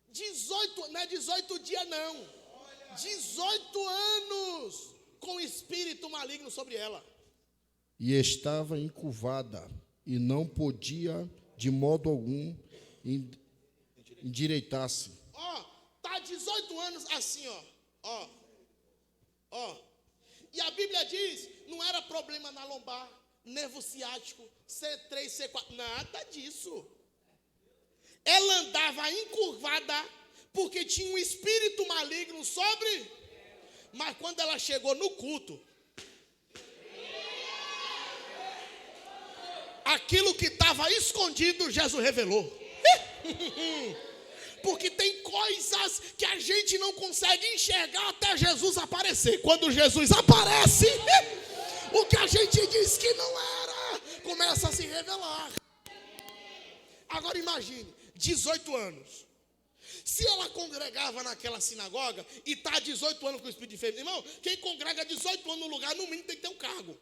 S1: 18, não é 18 dias não. 18 anos com espírito maligno sobre ela.
S8: E estava encurvada e não podia de modo algum endireitar-se.
S1: Tá 18 anos assim, ó. E a Bíblia diz, não era problema na lombar, nervo ciático, C3, C4, nada disso. Ela andava encurvada porque tinha um espírito maligno sobre. Mas quando ela chegou no culto, aquilo que estava escondido, Jesus revelou. Porque tem coisas que a gente não consegue enxergar até Jesus aparecer. Quando Jesus aparece, o que a gente diz que não era, começa a se revelar. Agora imagine, 18 anos. Se ela congregava naquela sinagoga e está 18 anos com o espírito de enfermidade, irmão, quem congrega 18 anos no lugar, no mínimo tem que ter um cargo.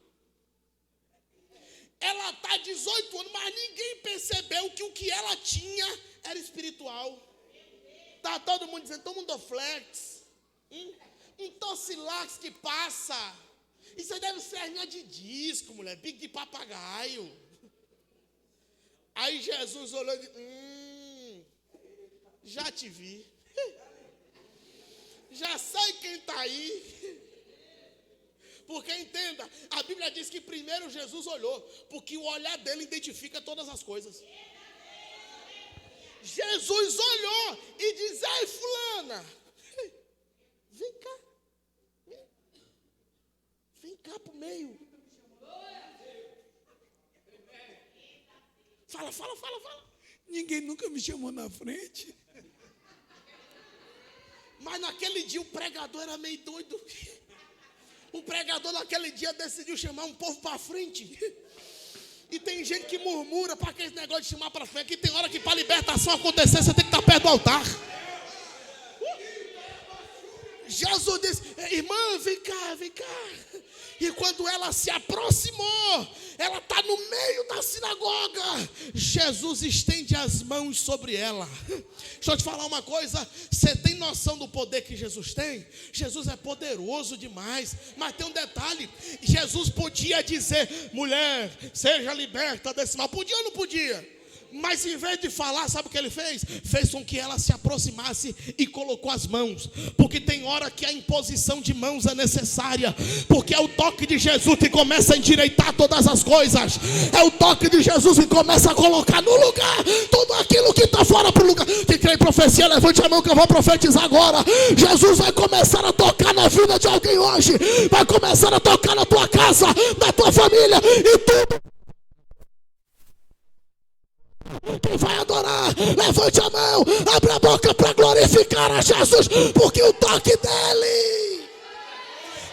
S1: Ela está 18 anos, mas ninguém percebeu que o que ela tinha era espiritual. Está todo mundo dizendo, toma um Doflex, um Tocilax que passa. Isso aí deve ser hernia de disco, mulher, bico de papagaio. Aí Jesus olhou e disse, já te vi. Já sei quem está aí. Porque entenda, a Bíblia diz que primeiro Jesus olhou, porque o olhar dele identifica todas as coisas. Jesus olhou e diz, ei fulana, vem cá. Vem cá pro meio. Fala.
S5: Ninguém nunca me chamou na frente.
S1: Mas naquele dia o pregador era meio doido. O pregador naquele dia decidiu chamar um povo para frente. E tem gente que murmura para aquele negócio de chamar para frente. Que tem hora que para a libertação acontecer, você tem que estar perto do altar. Jesus disse, irmã, vem cá. E quando ela se aproximou, ela está no meio da sinagoga. Jesus estende as mãos sobre ela. Deixa eu te falar uma coisa. Você tem noção do poder que Jesus tem? Jesus é poderoso demais. Mas tem um detalhe. Jesus podia dizer, mulher, seja liberta desse mal. Podia ou não podia? Mas em vez de falar, sabe o que ele fez? Fez com que ela se aproximasse e colocou as mãos. Porque tem hora que a imposição de mãos é necessária. Porque é o toque de Jesus que começa a endireitar todas as coisas. É o toque de Jesus que começa a colocar no lugar tudo aquilo que está fora para o lugar. Quem crê em profecia, levante a mão que eu vou profetizar agora. Jesus vai começar a tocar na vida de alguém hoje. Vai começar a tocar na tua casa, na tua família e tudo. Quem vai adorar, levante a mão, abre a boca para glorificar a Jesus, porque o toque dele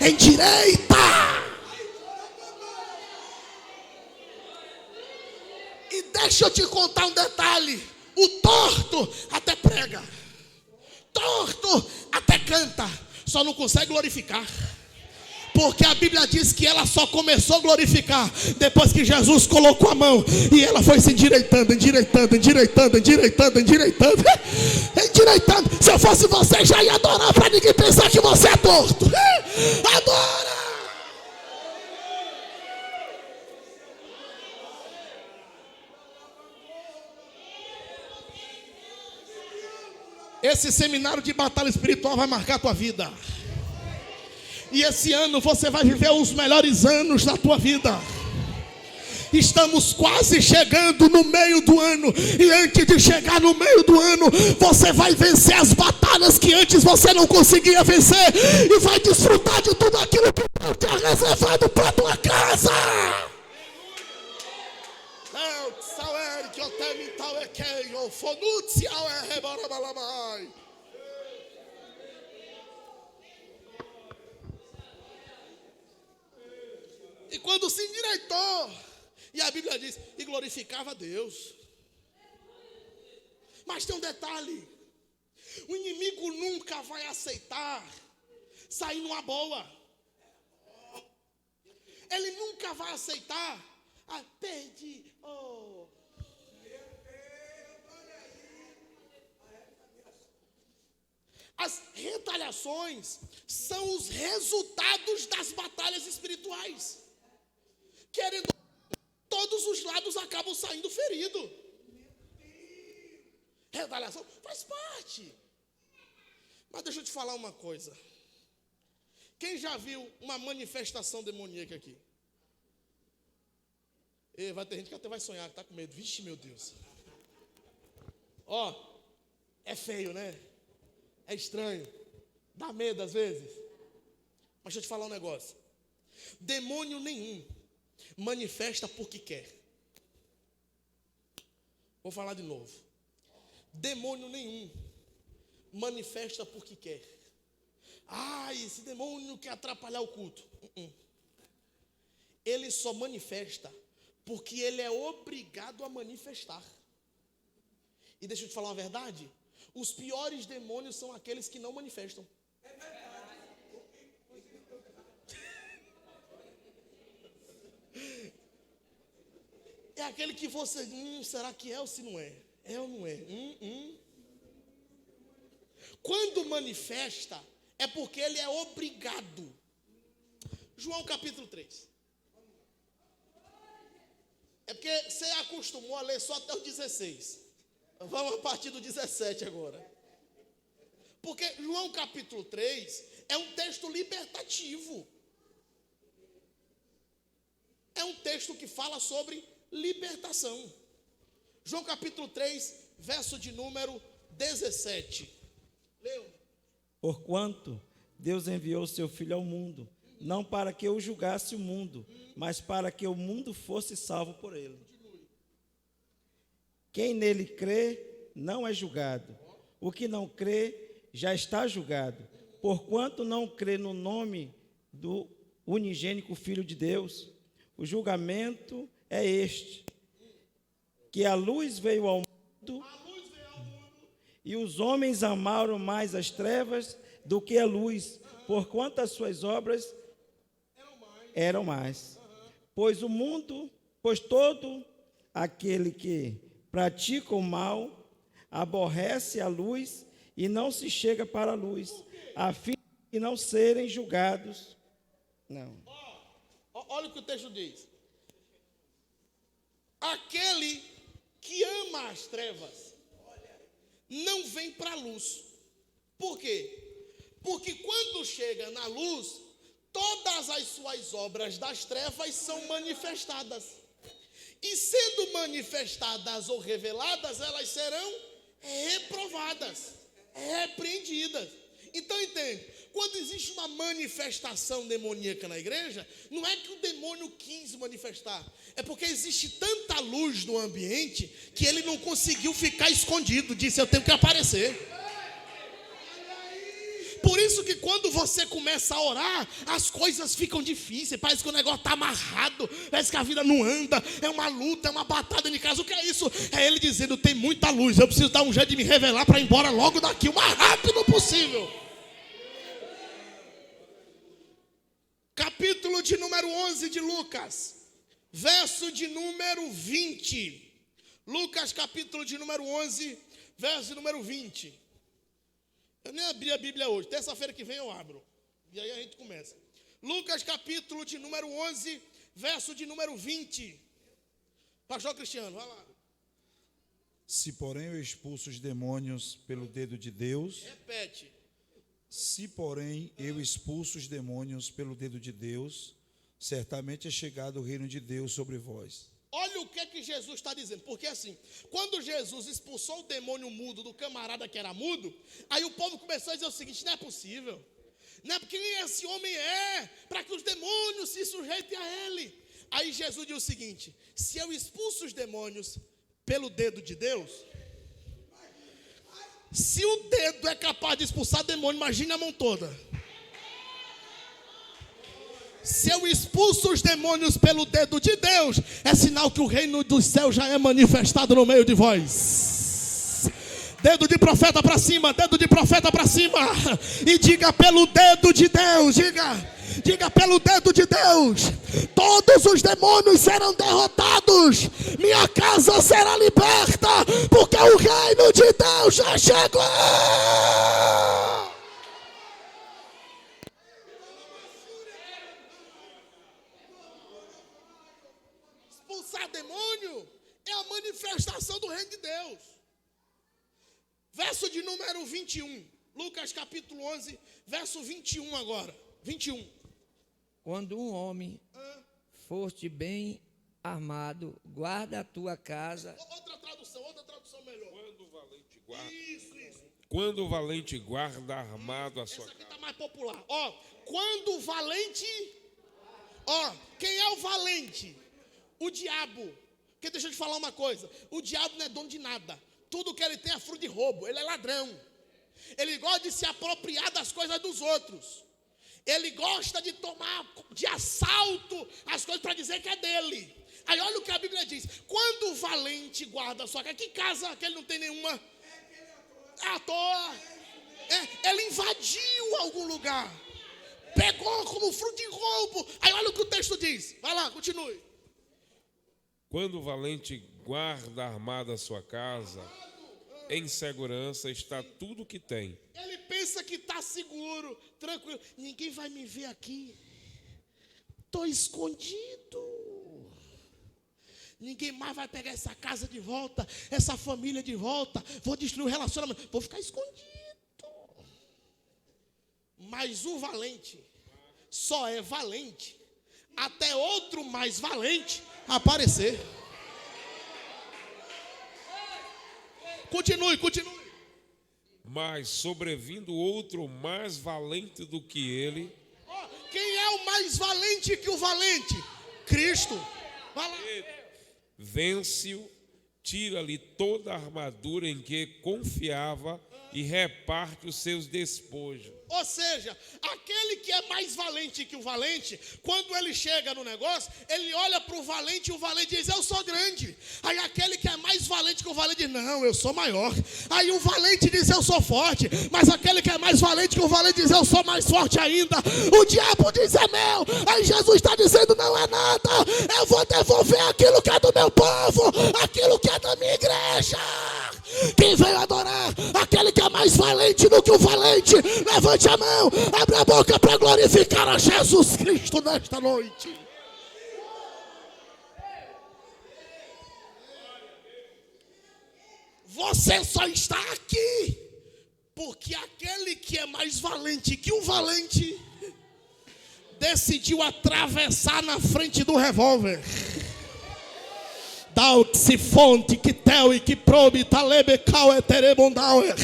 S1: endireita. E deixa eu te contar um detalhe: o torto até prega, torto até canta, só não consegue glorificar. Porque a Bíblia diz que ela só começou a glorificar depois que Jesus colocou a mão e ela foi se endireitando. Se eu fosse você, já ia adorar para ninguém pensar que você é torto. Adora! Esse seminário de batalha espiritual vai marcar a tua vida. E esse ano você vai viver os melhores anos da tua vida. Estamos quase chegando no meio do ano. E antes de chegar no meio do ano, você vai vencer as batalhas que antes você não conseguia vencer. E vai desfrutar de tudo aquilo que Deus tinha reservado para tua casa. E quando se endireitou, e a Bíblia diz, e glorificava a Deus. Mas tem um detalhe: o inimigo nunca vai aceitar sair numa boa. Ele nunca vai aceitar. Ah, perdi. Oh. As retaliações são os resultados das batalhas espirituais. Querendo, todos os lados acabam saindo feridos. Retaliação faz parte. Mas deixa eu te falar uma coisa. Quem já viu uma manifestação demoníaca aqui? Vai ter gente que até vai sonhar, que está com medo. Vixe, meu Deus. Ó, é feio, né? É estranho. Dá medo às vezes. Mas deixa eu te falar um negócio. Demônio nenhum manifesta porque quer. Vou falar de novo. Demônio nenhum manifesta porque quer. Esse demônio quer atrapalhar o culto. Ele só manifesta porque ele é obrigado a manifestar. E deixa eu te falar uma verdade. Os piores demônios são aqueles que não manifestam. É aquele que você, será que é ou se não é? É ou não é? Quando manifesta, é porque ele é obrigado. João capítulo 3. É porque você acostumou a ler só até o 16. Vamos a partir do 17 agora. Porque João capítulo 3 é um texto libertativo. É um texto que fala sobre libertação. João capítulo 3, verso de número 17. Leu.
S9: Porquanto Deus enviou o seu Filho ao mundo, não para que eu julgasse o mundo, mas para que o mundo fosse salvo por ele. Quem nele crê não é julgado. O que não crê já está julgado, porquanto não crê no nome do unigênico Filho de Deus. O julgamento é este, que a luz veio ao mundo, e os homens amaram mais as trevas do que a luz, porquanto as suas obras eram mais. Pois todo aquele que pratica o mal aborrece a luz e não se chega para a luz, a fim de não serem julgados. Não.
S1: Olha o que o texto diz. Aquele que ama as trevas não vem para a luz. Por quê? Porque quando chega na luz, todas as suas obras das trevas são manifestadas. E sendo manifestadas ou reveladas, elas serão reprovadas, repreendidas. Então entende, quando existe uma manifestação demoníaca na igreja, não é que o demônio quis manifestar, é porque existe tanta luz no ambiente que ele não conseguiu ficar escondido, disse: eu tenho que aparecer. Por isso que quando você começa a orar, as coisas ficam difíceis, parece que o negócio está amarrado, parece que a vida não anda, é uma luta, é uma batalha de casa. O que é isso? É ele dizendo: tem muita luz, eu preciso dar um jeito de me revelar para ir embora logo daqui, o mais rápido possível. Capítulo de número 11 de Lucas, verso de número 20. Lucas capítulo de número 11, verso de número 20. Eu nem abri a Bíblia hoje, terça-feira que vem eu abro. E aí a gente começa. Lucas capítulo de número 11, verso de número 20. Pastor Cristiano, vai lá.
S2: Se porém eu expulso os demônios pelo dedo de Deus.
S1: Repete.
S2: Se porém eu expulso os demônios pelo dedo de Deus, certamente é chegado o reino de Deus sobre vós.
S1: Olha o que é que Jesus está dizendo, porque assim, quando Jesus expulsou o demônio mudo do camarada que era mudo, aí o povo começou a dizer o seguinte: não é possível, não é porque esse homem é, para que os demônios se sujeitem a ele. Aí Jesus diz o seguinte: se eu expulso os demônios pelo dedo de Deus, se o dedo é capaz de expulsar demônio, imagine a mão toda. Se eu expulso os demônios pelo dedo de Deus, é sinal que o reino dos céus já é manifestado no meio de vós. Dedo de profeta para cima, dedo de profeta para cima. E diga pelo dedo de Deus, diga pelo dedo de Deus, todos os demônios serão derrotados. Minha casa será liberta, porque o reino de Deus já chegou. Expulsar demônio é a manifestação do reino de Deus. Verso de número 21. Lucas capítulo 11, verso 21 agora. 21.
S7: Quando um homem foste bem armado, guarda a tua casa.
S1: Outra tradução melhor.
S6: Quando o valente guarda armado a sua
S1: Essa aqui
S6: casa.
S1: está mais popular. Quando o valente. Quem é o valente? O diabo. Porque deixa eu te falar uma coisa. O diabo não é dono de nada. Tudo que ele tem é fruto de roubo. Ele é ladrão. Ele gosta de se apropriar das coisas dos outros. Ele gosta de tomar de assalto as coisas para dizer que é dele. Aí olha o que a Bíblia diz. Quando o valente guarda a sua casa. Que casa que ele não tem nenhuma? À toa. Ele invadiu algum lugar. Pegou como fruto de roubo. Aí olha o que o texto diz. Vai lá, continue.
S6: Quando o valente guarda armado a sua casa, em segurança está tudo que tem.
S1: Ele pensa que está seguro, tranquilo. Ninguém vai me ver aqui. Estou escondido. Ninguém mais vai pegar essa casa de volta, essa família de volta. Vou destruir o relacionamento. Vou ficar escondido. Mas o valente só é valente até outro mais valente aparecer. Continue.
S6: Mas sobrevindo outro mais valente do que ele,
S1: quem é o mais valente que o valente? Cristo. Vai lá.
S6: vence-o, tira-lhe toda a armadura em que confiava e reparte os seus despojos.
S1: Ou seja, aquele que é mais valente que o valente, quando ele chega no negócio, ele olha para o valente e o valente diz, eu sou grande. Aí aquele que é mais valente que o valente diz, não, eu sou maior. Aí o valente diz, eu sou forte. Mas aquele que é mais valente que o valente diz, eu sou mais forte ainda. O diabo diz, é meu. Aí Jesus está dizendo, não é nada. Eu vou devolver aquilo que é do meu povo, aquilo que é da minha igreja. Quem veio adorar aquele que é mais valente do que o valente, levante a mão, abre a boca para glorificar a Jesus Cristo nesta noite. Você só está aqui porque aquele que é mais valente que o valente decidiu atravessar na frente do revólver. Se fonte que tel e que probe talebe cal eterebondauer.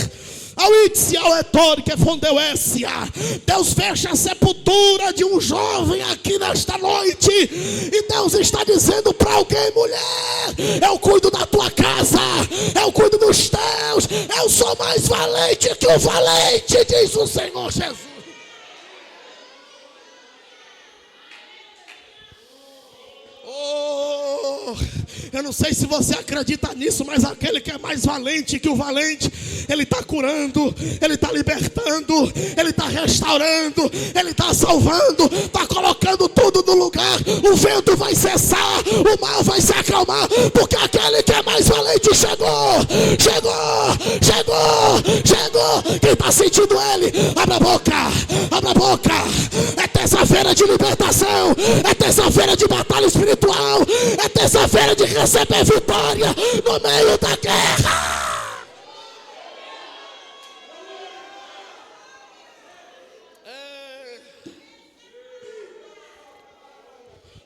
S1: Deus fecha a sepultura de um jovem aqui nesta noite. E Deus está dizendo para alguém, mulher, eu cuido da tua casa, eu cuido dos teus, eu sou mais valente que o valente, diz o Senhor Jesus. Eu não sei se você acredita nisso, mas aquele que é mais valente que o valente, ele está curando, ele está libertando, ele está restaurando, ele está salvando, está colocando tudo no lugar. O vento vai cessar, o mar vai se acalmar, porque aquele que é mais valente chegou. Quem está sentindo ele, abre a boca. É terça-feira de libertação, é terça-feira de batalha espiritual, é terça-feira de receber vitória no meio da guerra.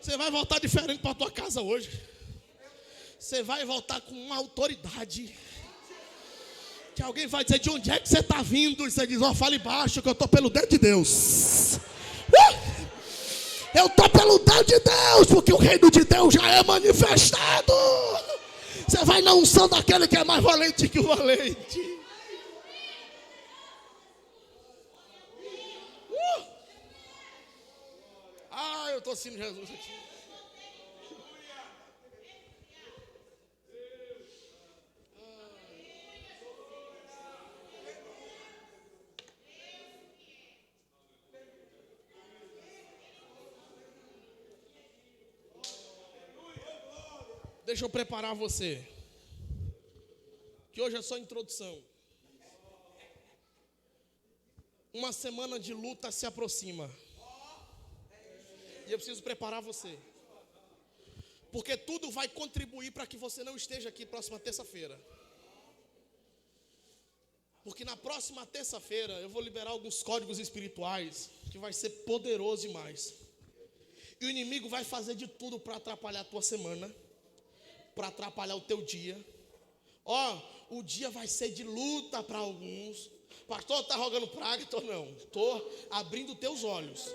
S1: Você vai voltar diferente para a tua casa hoje. Você vai voltar com uma autoridade. Que alguém vai dizer, de onde é que você está vindo? E você diz, fale baixo que eu estou pelo dedo de Deus. Eu estou pelo dedo de Deus, porque o reino de Deus já é manifestado. Você vai na unção daquele que é mais valente que o valente. Eu estou sentindo Jesus aqui. Deixa eu preparar você. Que hoje é só introdução. Uma semana de luta se aproxima. E eu preciso preparar você. Porque tudo vai contribuir para que você não esteja aqui próxima terça-feira. Porque na próxima terça-feira eu vou liberar alguns códigos espirituais que vai ser poderoso demais. E o inimigo vai fazer de tudo para atrapalhar a tua semana, para atrapalhar o teu dia. O dia vai ser de luta para alguns. Pastor, está rogando praga? Estou abrindo teus olhos.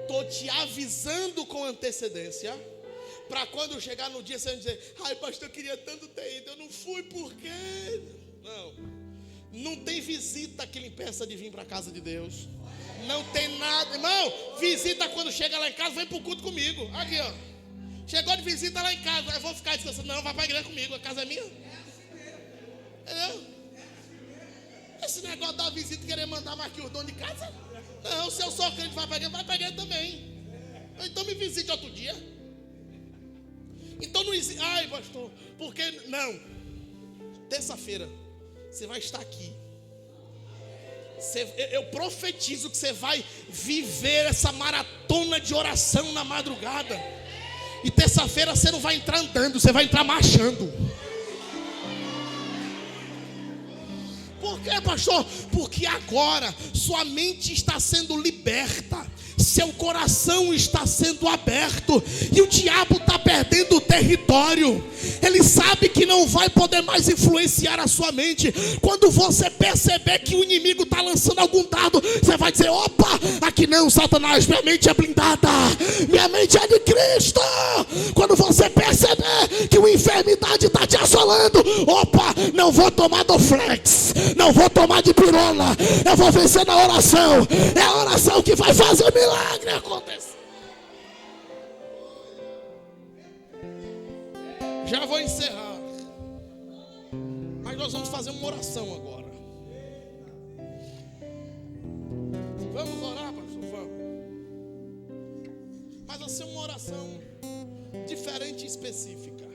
S1: Estou te avisando com antecedência. Para quando chegar no dia, você vai dizer: ai, pastor, eu queria tanto ter ido, eu não fui, por quê? Não tem visita que lhe impeça de vir para a casa de Deus. Não tem nada, irmão. Visita quando chega lá em casa, vem para o culto comigo. Aqui, ó. Chegou de visita lá em casa, eu vou ficar descansando. Não, vai para a igreja comigo, a casa é minha. Entendeu? Esse negócio da visita, querer mandar mais que o dono de casa. Não, se eu sou crente, vai para a igreja também. Então me visite outro dia. Então não existe. Ai, pastor, porque não? Terça-feira você vai estar aqui. Eu profetizo que você vai viver essa maratona de oração na madrugada. E terça-feira você não vai entrar andando, você vai entrar marchando. Por quê, pastor? Porque agora sua mente está sendo liberta, seu coração está sendo aberto e o diabo está perdendo o território. Ele sabe que não vai poder mais influenciar a sua mente. Quando você perceber que o inimigo está lançando algum dardo, você vai dizer: opa, aqui não, Satanás, minha mente é blindada, minha mente é de Cristo. Quando você perceber que uma enfermidade está te assolando, opa, não vou tomar Doflex, não vou tomar de pirona, eu vou vencer na oração. É a oração que vai fazer o milagre acontecer. Já vou encerrar, mas nós vamos fazer uma oração agora. Vamos orar, pastor? Vamos. Mas vai ser uma oração diferente e específica.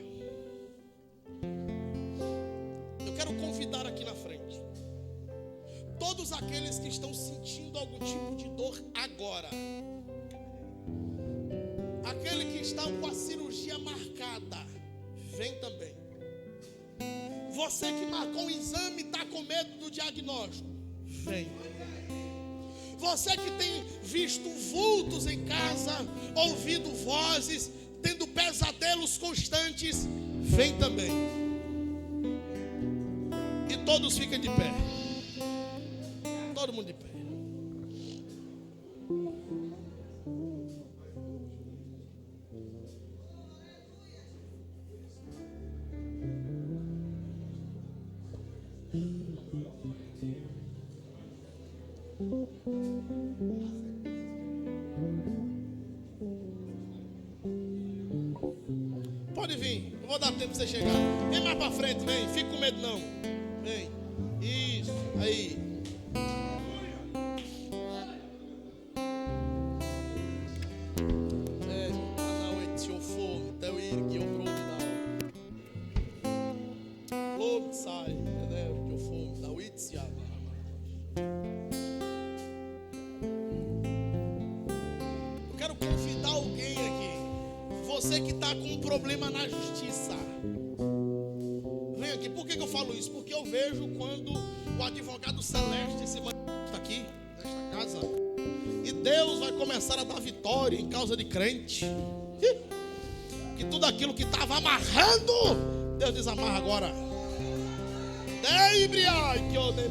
S1: Eu quero convidar aqui na frente todos aqueles que estão sentindo algum tipo de dor agora. Aquele que está com a cirurgia marcada, vem também. Você que marcou um exame e está com medo do diagnóstico, vem. Você que tem visto vultos em casa, ouvido vozes, tendo pesadelos constantes, vem também. E todos fiquem de pé. Todo mundo de pé. Pode vir, eu vou dar tempo para você chegar. Vem mais para frente, vem, fica com medo não. Vem, isso, aí. Eu quero convidar alguém aqui. Você que está com um problema na justiça, vem aqui. Por que eu falo isso? Porque eu vejo quando o advogado celeste se manifesta aqui, nesta casa, e Deus vai começar a dar vitória em causa de crente. Que tudo aquilo que estava amarrando, Deus desamarra agora. Que eu dei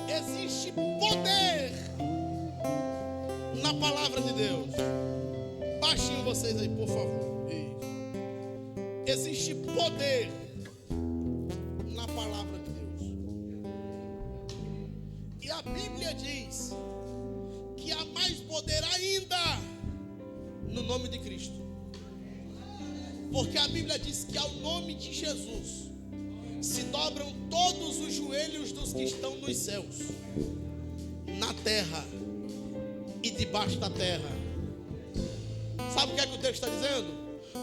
S1: Existe poder na palavra de Deus. Baixinho vocês aí, por favor. Isso. Existe poder na palavra de Deus. E a Bíblia diz que há mais poder ainda no nome de Cristo. Porque a Bíblia diz que ao nome de Jesus se dobram todos os joelhos dos que estão nos céus terra e debaixo da terra. Sabe o que é que o texto está dizendo?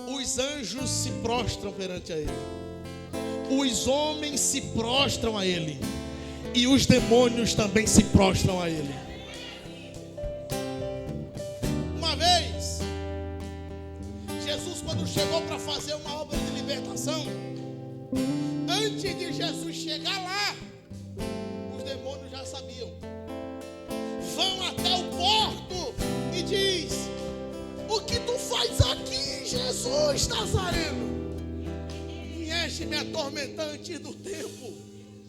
S1: Os anjos se prostram perante a ele, os homens se prostram a ele, e os demônios também se prostram a ele. Uma vez, Jesus, quando chegou para fazer uma obra de libertação, antes de Jesus chegar lá, os demônios já sabiam. Vão até o porto e diz: o que tu faz aqui, Jesus Nazareno? Vieste me atormentar antes do tempo.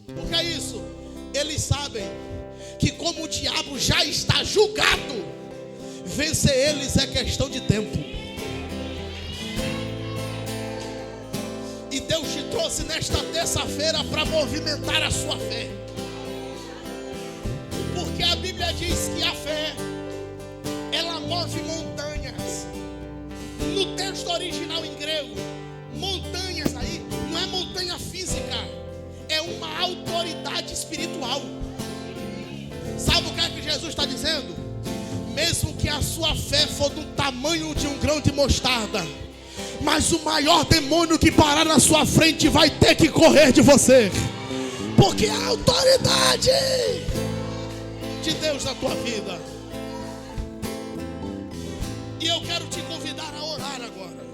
S1: O que é isso? Eles sabem que como o diabo já está julgado, vencer eles é questão de tempo. E Deus te trouxe nesta terça-feira para movimentar a sua fé. Porque a Bíblia diz que a fé, ela move montanhas. No texto original em grego, montanhas aí não é montanha física, é uma autoridade espiritual. Sabe o que é que Jesus está dizendo? Mesmo que a sua fé for do tamanho de um grão de mostarda, mas o maior demônio que parar na sua frente vai ter que correr de você, porque a autoridade de Deus na tua vida. E eu quero te convidar a orar agora,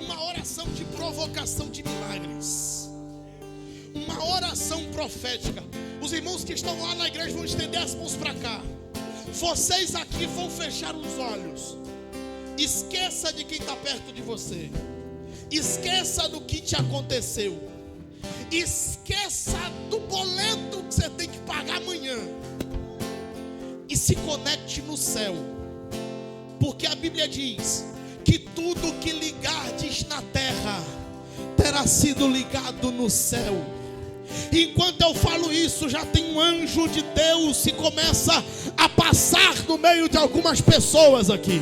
S1: uma oração de provocação de milagres, uma oração profética. Os irmãos que estão lá na igreja vão estender as mãos para cá. Vocês aqui vão fechar os olhos. Esqueça de quem está perto de você. Esqueça do que te aconteceu. Esqueça do boleto que você tem que pagar amanhã. E se conecte no céu. Porque a Bíblia diz que tudo que ligardes na terra terá sido ligado no céu. Enquanto eu falo isso, já tem um anjo de Deus que começa a passar no meio de algumas pessoas aqui.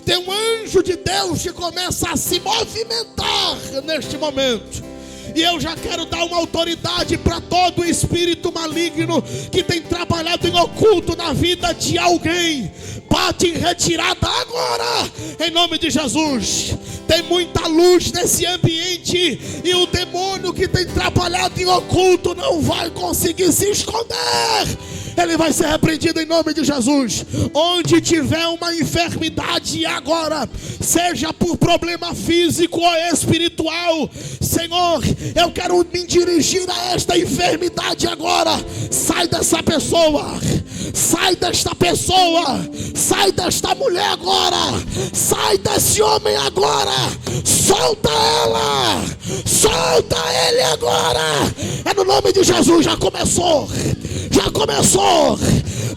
S1: Tem um anjo de Deus que começa a se movimentar neste momento. E eu já quero dar uma autoridade para todo espírito maligno que tem trabalhado em oculto na vida de alguém. Bate em retirada agora, em nome de Jesus. Tem muita luz nesse ambiente e o demônio que tem trabalhado em oculto não vai conseguir se esconder. Ele vai ser repreendido em nome de Jesus. Onde tiver uma enfermidade agora, seja por problema físico ou espiritual, Senhor, eu quero me dirigir a esta enfermidade agora. Sai dessa pessoa, sai desta pessoa, sai desta mulher agora, sai desse homem agora. Solta ela, solta ele agora. É no nome de Jesus. Já começou, já começou.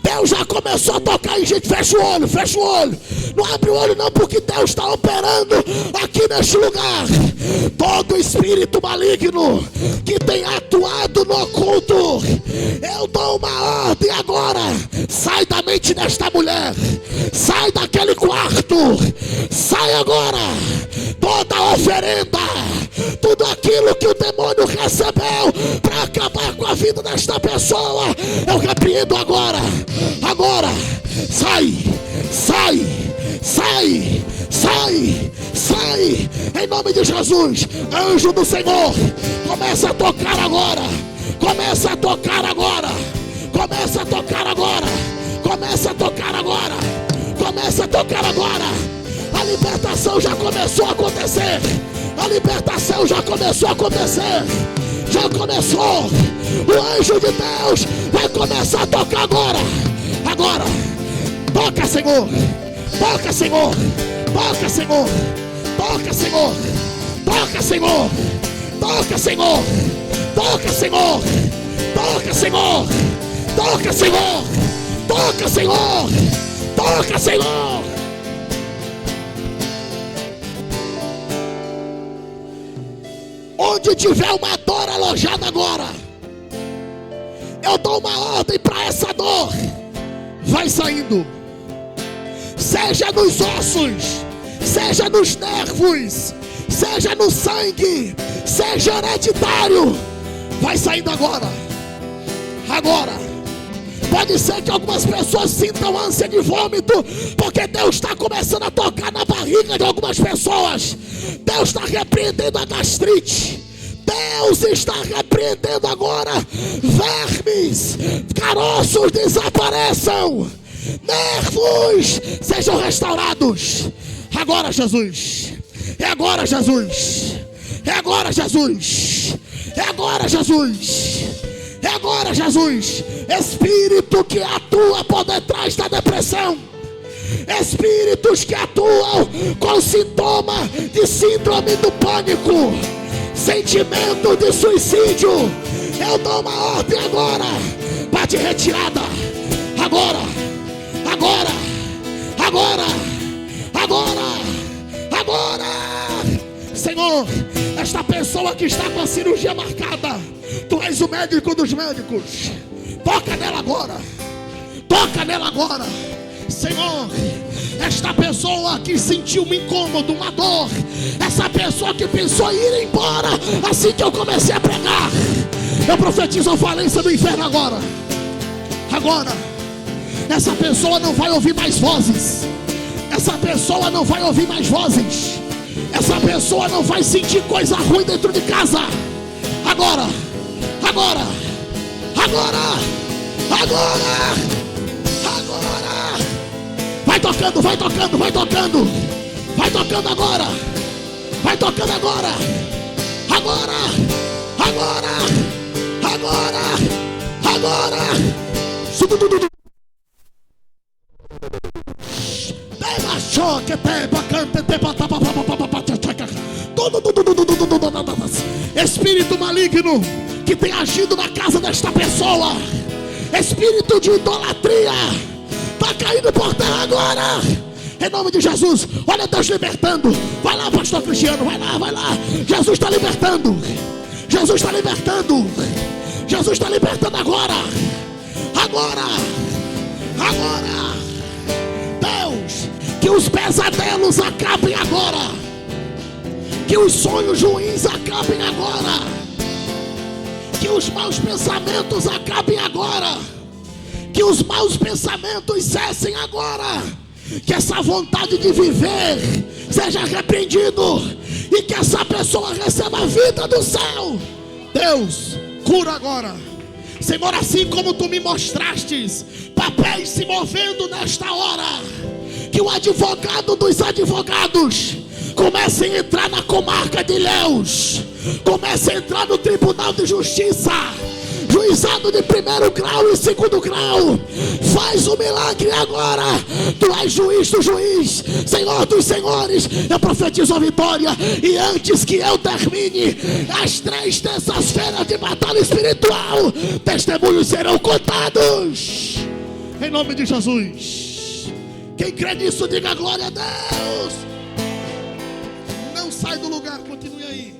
S1: Deus já começou a tocar em gente. Fecha o olho, fecha o olho. Não abre o olho não, porque Deus está operando aqui neste lugar. Todo espírito maligno que tem atuado no oculto, eu dou uma ordem agora. Sai da mente desta mulher, sai daquele quarto, sai agora. Toda oferenda, tudo aquilo que o demônio recebeu para acabar com a vida desta pessoa, eu repreendo agora. Agora, sai, sai, sai, sai, sai, em nome de Jesus. Anjo do Senhor, começa a tocar agora, começa a tocar agora, começa a tocar agora, começa a tocar agora, começa a tocar agora. A libertação já começou a acontecer, a libertação já começou a acontecer, já começou. O anjo de Deus vai começar a tocar agora. Agora, toca, Senhor, toca, Senhor, toca, Senhor, toca, Senhor, toca, Senhor, toca, Senhor, toca, Senhor, toca, Senhor, toca, Senhor, toca, Senhor, toca, Senhor. Onde tiver uma dor alojada agora, eu dou uma ordem para essa dor. Vai saindo. Seja nos ossos, seja nos nervos, seja no sangue, seja hereditário. Vai saindo agora. Agora. Pode ser que algumas pessoas sintam ânsia de vômito, porque Deus está começando a tocar na barriga de algumas pessoas. Deus está repreendendo a gastrite. Deus está repreendendo agora. Vermes, caroços desapareçam. Nervos sejam restaurados. Agora, Jesus. É agora, Jesus. É agora, Jesus. É agora, Jesus. É agora, Jesus. Espírito que atua por detrás da depressão. Espíritos que atuam com sintoma de síndrome do pânico, sentimento de suicídio. Eu dou uma ordem agora. Bate retirada. Agora. Agora. Agora. Agora. Agora. Senhor, esta pessoa que está com a cirurgia marcada, Tu és o médico dos médicos. Toca nela agora. Toca nela agora. Senhor, esta pessoa que sentiu um incômodo, uma dor, essa pessoa que pensou em ir embora assim que eu comecei a pregar, eu profetizo a falência do inferno agora. Agora, essa pessoa não vai ouvir mais vozes. Essa pessoa não vai ouvir mais vozes. Essa pessoa não vai sentir coisa ruim dentro de casa. Agora, agora, agora, agora, agora. Vai tocando, vai tocando, vai tocando. Vai tocando agora. Vai tocando agora. Agora, agora, agora, agora. Espírito maligno que tem agido na casa desta pessoa, espírito de idolatria, está caindo por terra agora, em nome de Jesus. Olha Deus libertando. Vai lá, pastor Cristiano, vai lá, vai lá. Jesus está libertando. Jesus está libertando. Jesus está libertando agora. Agora. Agora. Deus, que os pesadelos acabem agora. Que os sonhos ruins acabem agora. Que os maus pensamentos acabem agora. Que os maus pensamentos cessem agora. Que essa vontade de viver seja repreendido. E que essa pessoa receba a vida do céu. Deus, cura agora. Senhor, assim como Tu me mostrastes papéis se movendo nesta hora, que o advogado dos advogados comece a entrar na comarca de Ilhéus, comece a entrar no Tribunal de Justiça, juizado de 1º grau e 2º grau. Faz o milagre agora. Tu és juiz do juiz, Senhor dos senhores. Eu profetizo a vitória. E antes que eu termine as 3 terças-feiras de batalha espiritual, testemunhos serão contados, em nome de Jesus. Quem crê nisso, diga glória a Deus. Não sai do lugar, continue aí.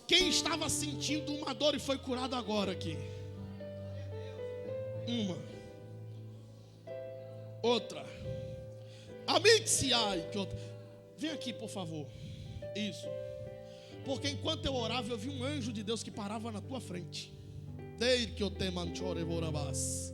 S1: Quem estava sentindo uma dor e foi curado agora aqui? Uma. Outra. Amixiai. Vem aqui, por favor. Isso. Porque enquanto eu orava, eu vi um anjo de Deus que parava na tua frente. Desde que eu te manchore vorabás.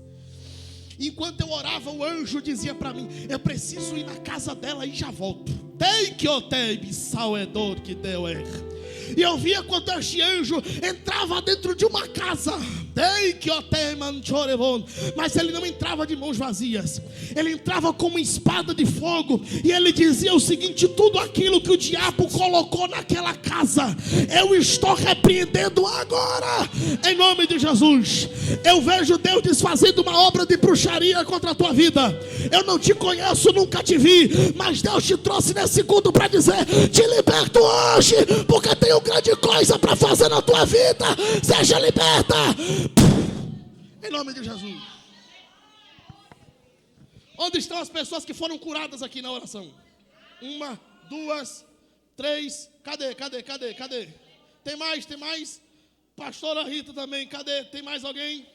S1: Enquanto eu orava, o anjo dizia para mim: eu preciso ir na casa dela e já volto. Desde que eu te bisauedor que deu erro. E eu via quando este anjo entrava dentro de uma casa, mas ele não entrava de mãos vazias, ele entrava com uma espada de fogo, e ele dizia o seguinte: tudo aquilo que o diabo colocou naquela casa, eu estou repreendendo agora, em nome de Jesus. Eu vejo Deus desfazendo uma obra de bruxaria contra a tua vida. Eu não te conheço, nunca te vi, mas Deus te trouxe nesse culto para dizer: te liberto hoje, porque tenho grande coisa para fazer na tua vida. Seja liberta, em nome de Jesus. Onde estão as pessoas que foram curadas aqui na oração? 1, 2, 3. Cadê? Tem mais? Pastora Rita também, cadê? Tem mais alguém?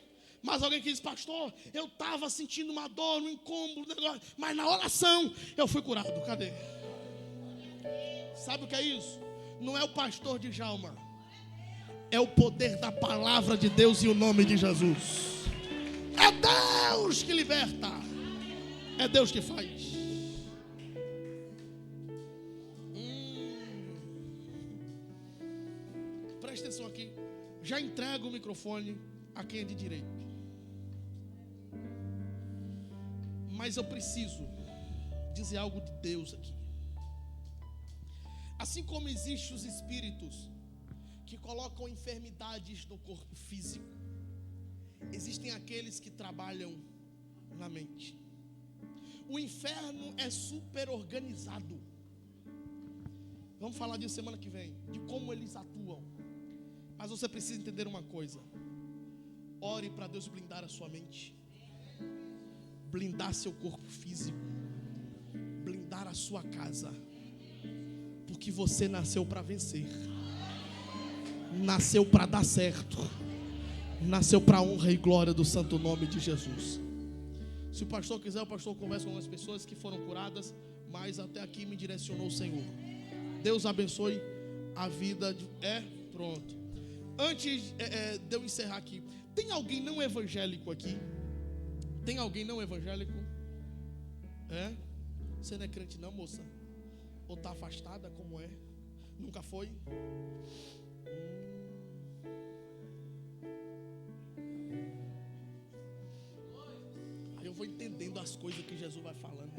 S1: Mais alguém que diz: pastor, eu estava sentindo uma dor, um incômodo, mas na oração eu fui curado. Cadê? Sabe o que é isso? Não é o pastor Djalma, é o poder da palavra de Deus e o nome de Jesus. É Deus que liberta. É Deus que faz. Presta atenção aqui. Já entrego o microfone a quem é de direito. Mas eu preciso dizer algo de Deus aqui. Assim como existem os espíritos que colocam enfermidades no corpo físico, existem aqueles que trabalham na mente. O inferno é super organizado. Vamos falar disso semana que vem, de como eles atuam. Mas você precisa entender uma coisa. Ore para Deus blindar a sua mente, blindar seu corpo físico, blindar a sua casa, porque você nasceu para vencer, nasceu para dar certo, nasceu para a honra e glória do santo nome de Jesus. Se o pastor quiser, o pastor conversa com algumas pessoas que foram curadas, mas até aqui me direcionou o Senhor. Deus abençoe a vida de... pronto. Antes de eu encerrar aqui, tem alguém não evangélico aqui? Tem alguém não evangélico? Você não é crente não, moça? Ou está afastada, como é? Nunca foi? Aí eu vou entendendo as coisas que Jesus vai falando.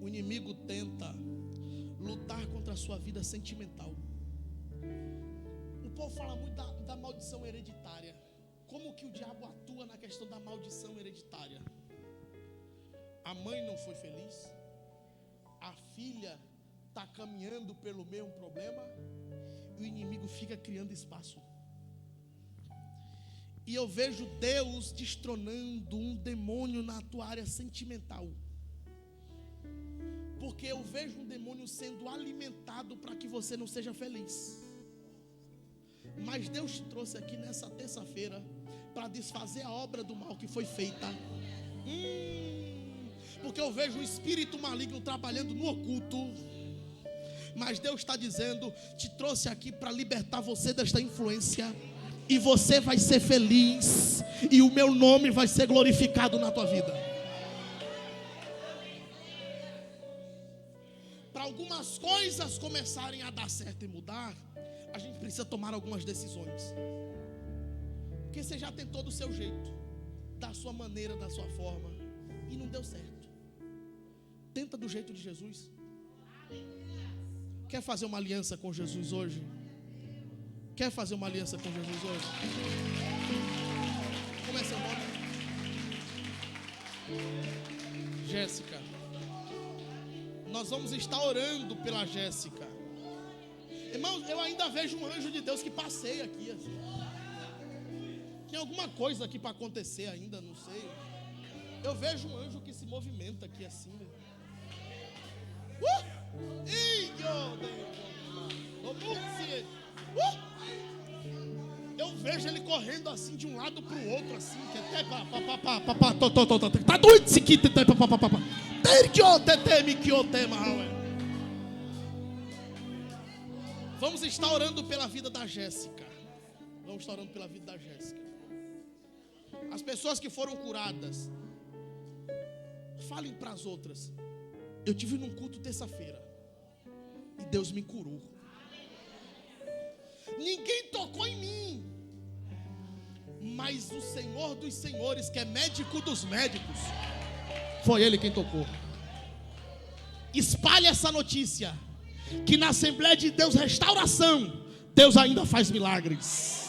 S1: O inimigo tenta lutar contra a sua vida sentimental. O povo fala muito da maldição hereditária. Como que o diabo atua na questão da maldição hereditária? A mãe não foi feliz, a filha está caminhando pelo mesmo problema, e o inimigo fica criando espaço. E eu vejo Deus destronando um demônio na tua área sentimental, porque eu vejo um demônio sendo alimentado para que você não seja feliz. Mas Deus te trouxe aqui nessa terça-feira para desfazer a obra do mal que foi feita. Porque eu vejo um espírito maligno trabalhando no oculto. Mas Deus está dizendo: te trouxe aqui para libertar você desta influência, e você vai ser feliz, e o meu nome vai ser glorificado na tua vida. Para algumas coisas começarem a dar certo e mudar, a gente precisa tomar algumas decisões. Porque você já tentou do seu jeito, da sua maneira, da sua forma, e não deu certo. Tenta do jeito de Jesus. Quer fazer uma aliança com Jesus hoje? Quer fazer uma aliança com Jesus hoje? Como é seu nome? Jéssica. Nós vamos estar orando pela Jéssica. Irmãos, eu ainda vejo um anjo de Deus que passeia aqui assim. Tem alguma coisa aqui para acontecer ainda, não sei. Eu vejo um anjo que se movimenta aqui assim. Eu vejo ele correndo assim de um lado para o outro assim, que até tá doido esse aqui, Vamos estar orando pela vida da Jéssica. Vamos estar orando pela vida da Jéssica. As pessoas que foram curadas, falem para as outras: eu tive num culto terça-feira e Deus me curou. Ninguém tocou em mim, mas o Senhor dos senhores, que é médico dos médicos, foi Ele quem tocou. Espalhe essa notícia, que na Assembleia de Deus Restauração, Deus ainda faz milagres.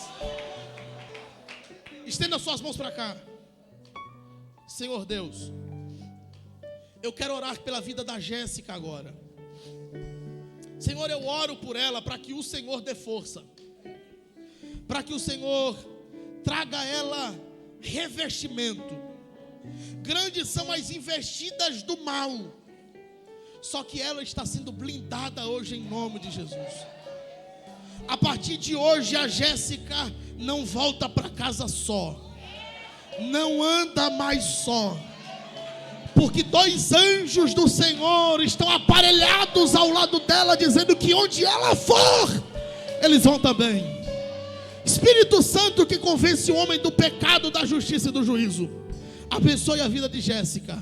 S1: Estenda suas mãos para cá. Senhor Deus, eu quero orar pela vida da Jéssica agora. Senhor, eu oro por ela para que o Senhor dê força, para que o Senhor traga a ela revestimento. Grandes são as investidas do mal, só que ela está sendo blindada hoje em nome de Jesus. A partir de hoje a Jéssica não volta para casa só, não anda mais só. porque 2 anjos do Senhor estão aparelhados ao lado dela, dizendo que onde ela for, eles vão também. Espírito Santo que convence o homem do pecado, da justiça e do juízo, abençoe a vida de Jéssica,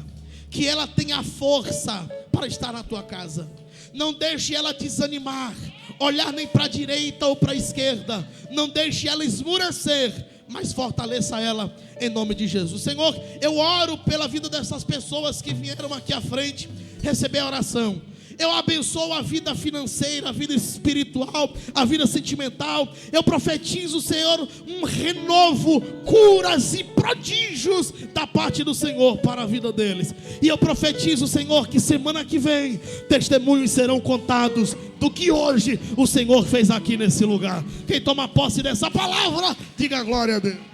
S1: que ela tenha força para estar na tua casa. Não deixe ela desanimar, olhar nem para a direita ou para a esquerda. Não deixe ela esmurecer, mas fortaleça ela em nome de Jesus. Senhor, eu oro pela vida dessas pessoas que vieram aqui à frente receber a oração. Eu abençoo a vida financeira, a vida espiritual, a vida sentimental. Eu profetizo, Senhor, um renovo, curas e prodígios da parte do Senhor para a vida deles. E eu profetizo, Senhor, que semana que vem testemunhos serão contados do que hoje o Senhor fez aqui nesse lugar. Quem toma posse dessa palavra, diga glória a Deus.